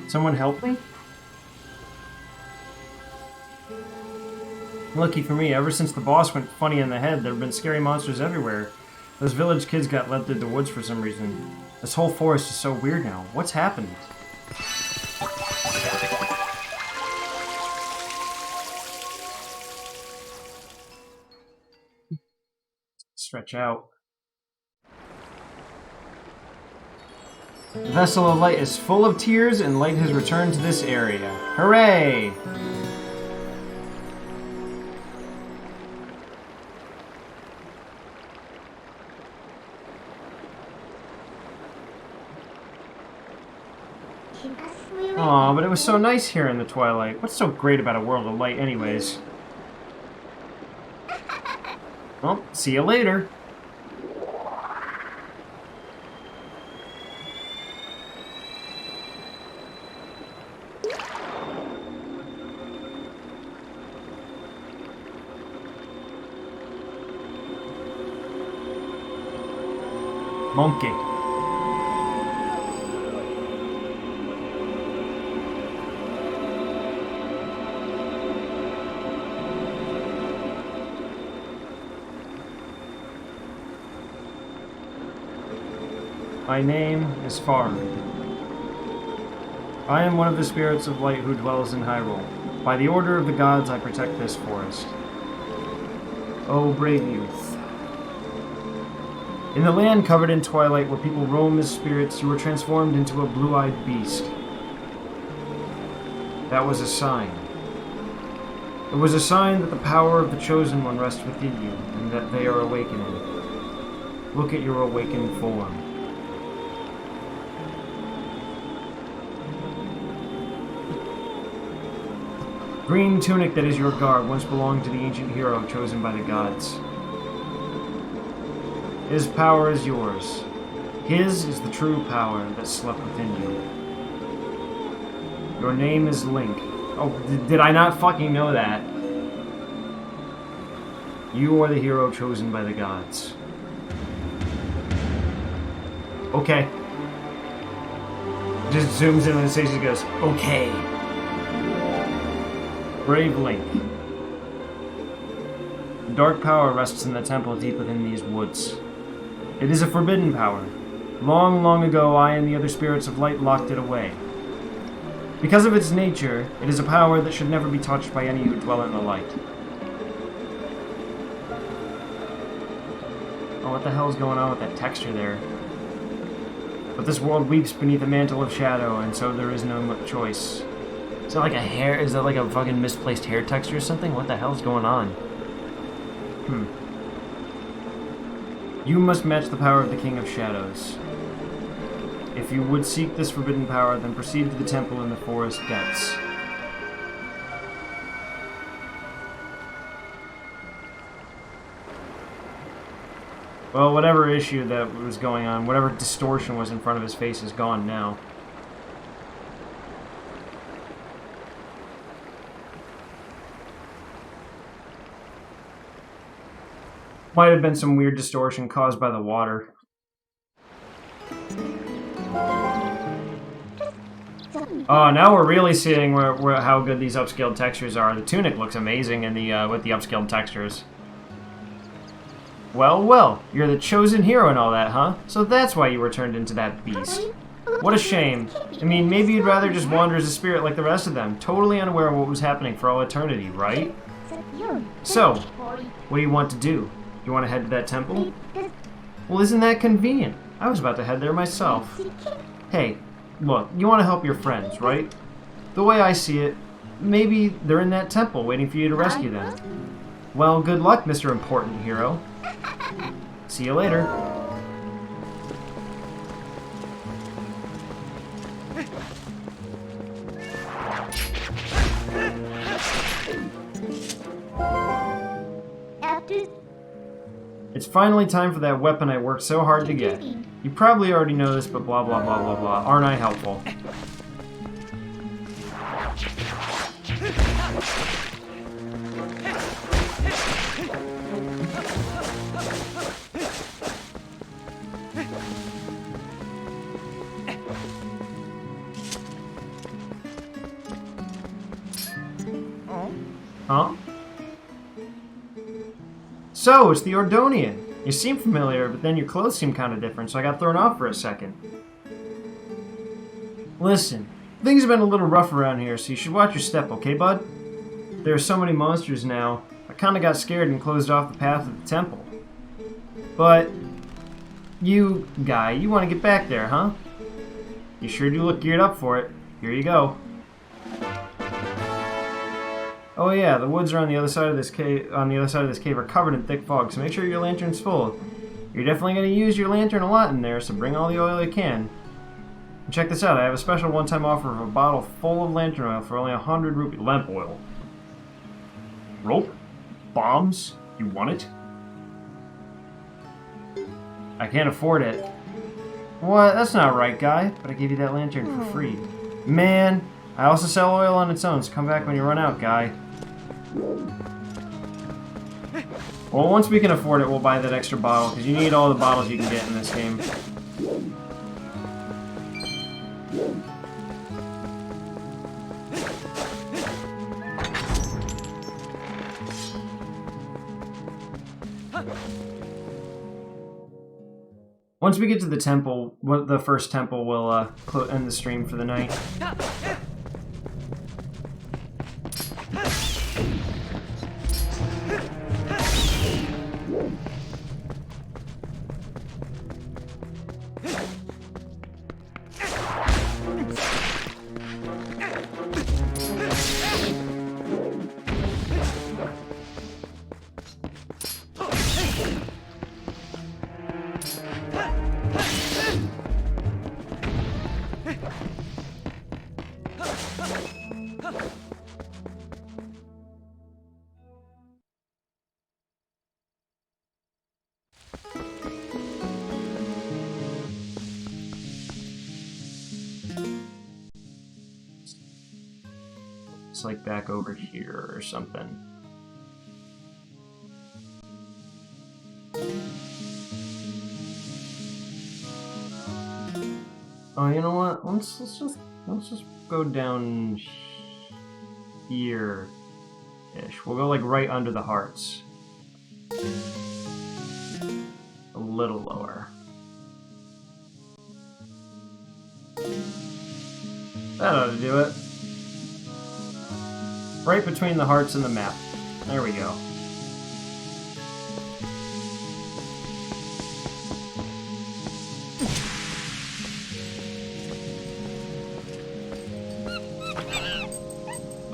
Someone help me? Lucky for me, ever since the boss went funny in the head, there have been scary monsters everywhere. Those village kids got led through the woods for some reason. This whole forest is so weird now. What's happened? Stretch out. The Vessel of Light is full of tears, and light has returned to this area. Hooray! Aw, but it was so nice here in the Twilight. What's so great about a world of light anyways? Well, see you later. Monkey. My name is Far. I am one of the spirits of light who dwells in Hyrule. By the order of the gods, I protect this forest. O brave youth. In the land covered in twilight where people roam as spirits, you were transformed into a blue-eyed beast. That was a sign. It was a sign that the power of the Chosen One rests within you, and that they are awakening. Look at your awakened form. Green tunic that is your garb once belonged to the ancient hero chosen by the gods. His power is yours. His is the true power that slept within you. Your name is Link. Oh, did I not fucking know that? You are the hero chosen by the gods. Okay. Just zooms in on his face and goes, okay. Brave Link. Dark power rests in the temple deep within these woods. It is a forbidden power. Long, long ago, I and the other spirits of light locked it away. Because of its nature, it is a power that should never be touched by any who dwell in the light. Oh, what the hell is going on with that texture there? But this world weeps beneath a mantle of shadow, and so there is no choice. Is that like a hair? Is that like a fucking misplaced hair texture or something? What the hell is going on? You must match the power of the King of Shadows. If you would seek this forbidden power, then proceed to the temple in the forest depths. Well, whatever issue that was going on, whatever distortion was in front of his face is gone now. Might have been some weird distortion caused by the water. Oh, now we're really seeing how good these upscaled textures are. The tunic looks amazing in the with the upscaled textures. Well, well, you're the chosen hero and all that, huh? So that's why you were turned into that beast. What a shame. I mean, maybe you'd rather just wander as a spirit like the rest of them, totally unaware of what was happening for all eternity, right? So, what do you want to do? You want to head to that temple? Well, isn't that convenient? I was about to head there myself. Hey, look, you want to help your friends, right? The way I see it, maybe they're in that temple waiting for you to rescue them. Well, good luck, Mr. Important Hero. See you later. It's finally time for that weapon I worked so hard to get. You probably already know this, but blah blah blah blah blah. Aren't I helpful? Huh? So, it's the Ordonian. You seem familiar, but then your clothes seem kind of different, so I got thrown off for a second. Listen, things have been a little rough around here, so you should watch your step, okay, bud? There are so many monsters now, I kinda got scared and closed off the path of the temple. But, you, guy, you want to get back there, huh? You sure do look geared up for it. Here you go. Oh yeah, the woods are on the other side of this cave. On the other side of this cave are covered in thick fog, so make sure your lantern's full. You're definitely going to use your lantern a lot in there, so bring all the oil you can. And check this out, I have a special one-time offer of a bottle full of lantern oil for only 100 rupees. Lamp oil. Rope? Bombs? You want it? I can't afford it. What? That's not right, guy. But I gave you that lantern for free. Man, I also sell oil on its own, so come back when you run out, guy. Well, once we can afford it, we'll buy that extra bottle, because you need all the bottles you can get in this game. Once we get to the temple, the first temple, we'll end the stream for the night. It's like back over here or something. Oh, you know what? Let's just go down here ish. We'll go like right under the hearts. A little lower. That ought to do it. Right between the hearts and the map. There we go.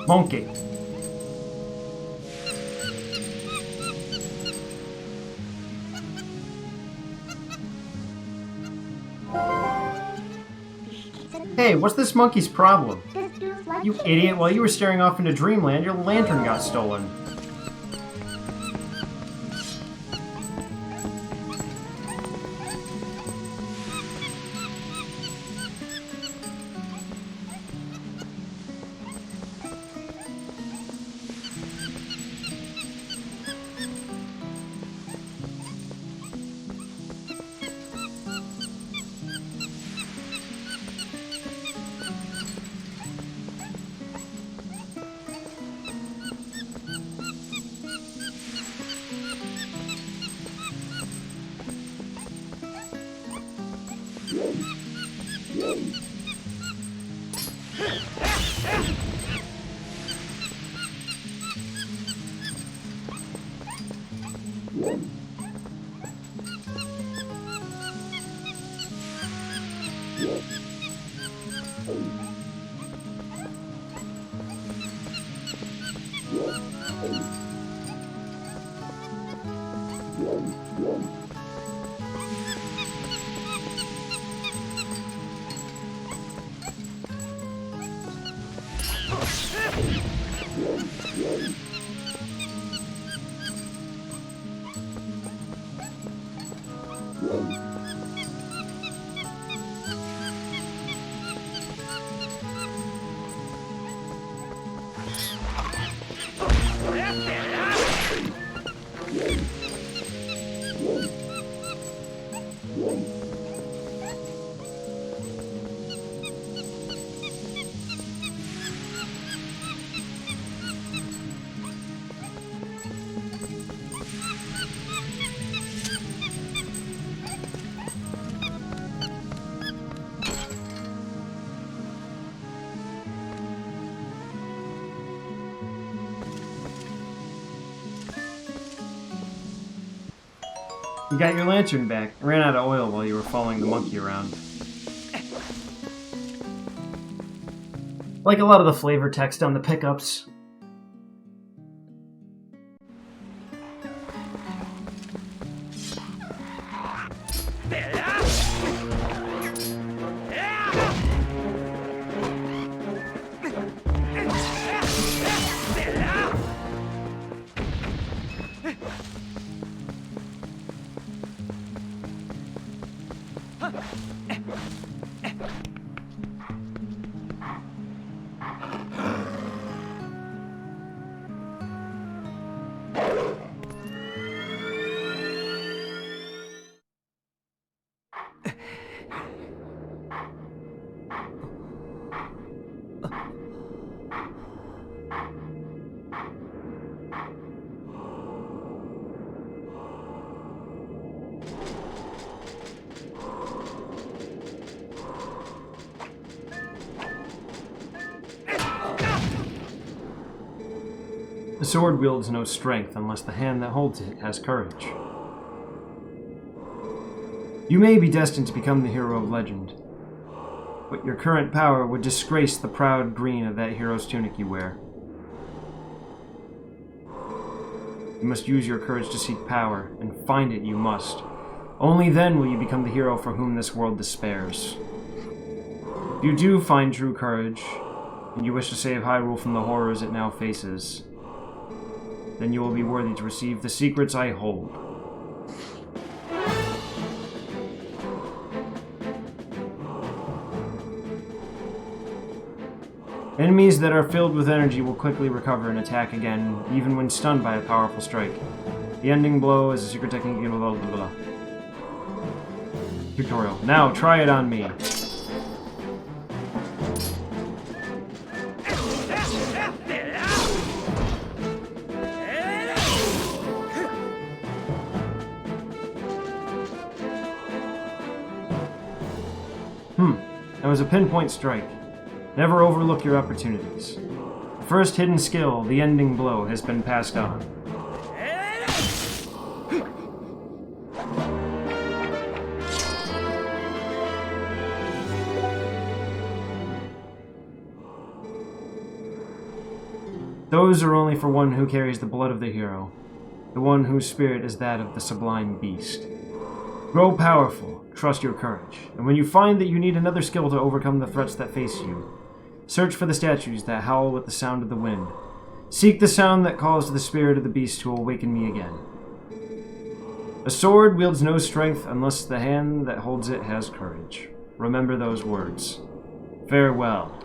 Monkey. Hey, what's this monkey's problem? This dude's like You idiot, while you were staring off into dreamland, your lantern got stolen. You got your lantern back. It ran out of oil while you were following the monkey around. Like a lot of the flavor text on the pickups. The sword wields no strength unless the hand that holds it has courage. You may be destined to become the hero of legend, but your current power would disgrace the proud green of that hero's tunic you wear. You must use your courage to seek power, and find it you must. Only then will you become the hero for whom this world despairs. If you do find true courage, and you wish to save Hyrule from the horrors it now faces, then you will be worthy to receive the secrets I hold. Enemies that are filled with energy will quickly recover and attack again, even when stunned by a powerful strike. The ending blow is a secret technique. Blah, blah, blah, blah. Tutorial. Now, try it on me. That was a pinpoint strike. Never overlook your opportunities. The first hidden skill, the ending blow, has been passed on. Those are only for one who carries the blood of the hero, the one whose spirit is that of the sublime beast. Grow powerful, trust your courage, and when you find that you need another skill to overcome the threats that face you, search for the statues that howl with the sound of the wind. Seek the sound that calls to the spirit of the beast to awaken me again. A sword wields no strength unless the hand that holds it has courage. Remember those words. Farewell.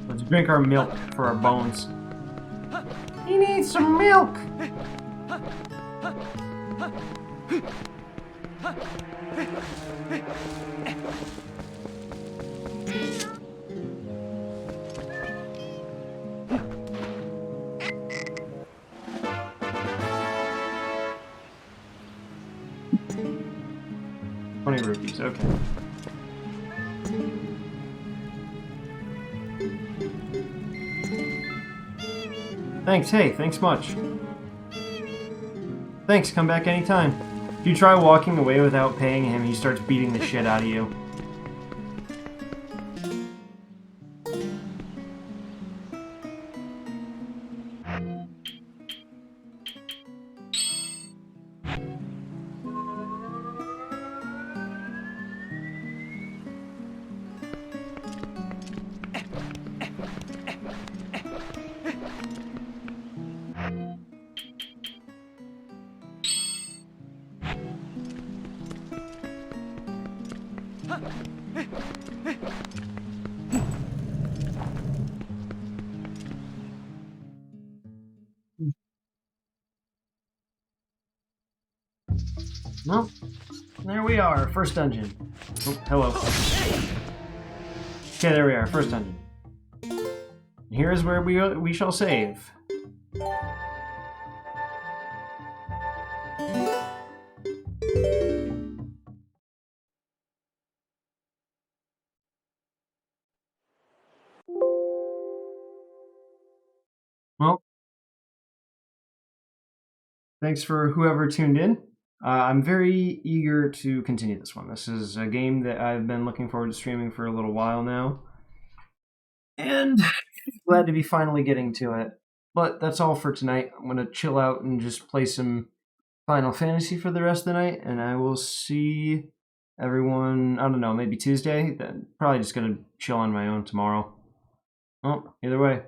Let's drink our milk for our bones. He needs some milk! Rupees, okay. Thanks, hey, thanks much. Thanks, come back anytime. If you try walking away without paying him, he starts beating the shit out of you. Well, there we are, first dungeon. Oh, hello. Okay, there we are, first dungeon. Here is where we shall save. Well, thanks for whoever tuned in. I'm very eager to continue this one. This is a game that I've been looking forward to streaming for a little while now. And glad to be finally getting to it. But that's all for tonight. I'm going to chill out and just play some Final Fantasy for the rest of the night. And I will see everyone, I don't know, maybe Tuesday. Then probably just going to chill on my own tomorrow. Well, either way.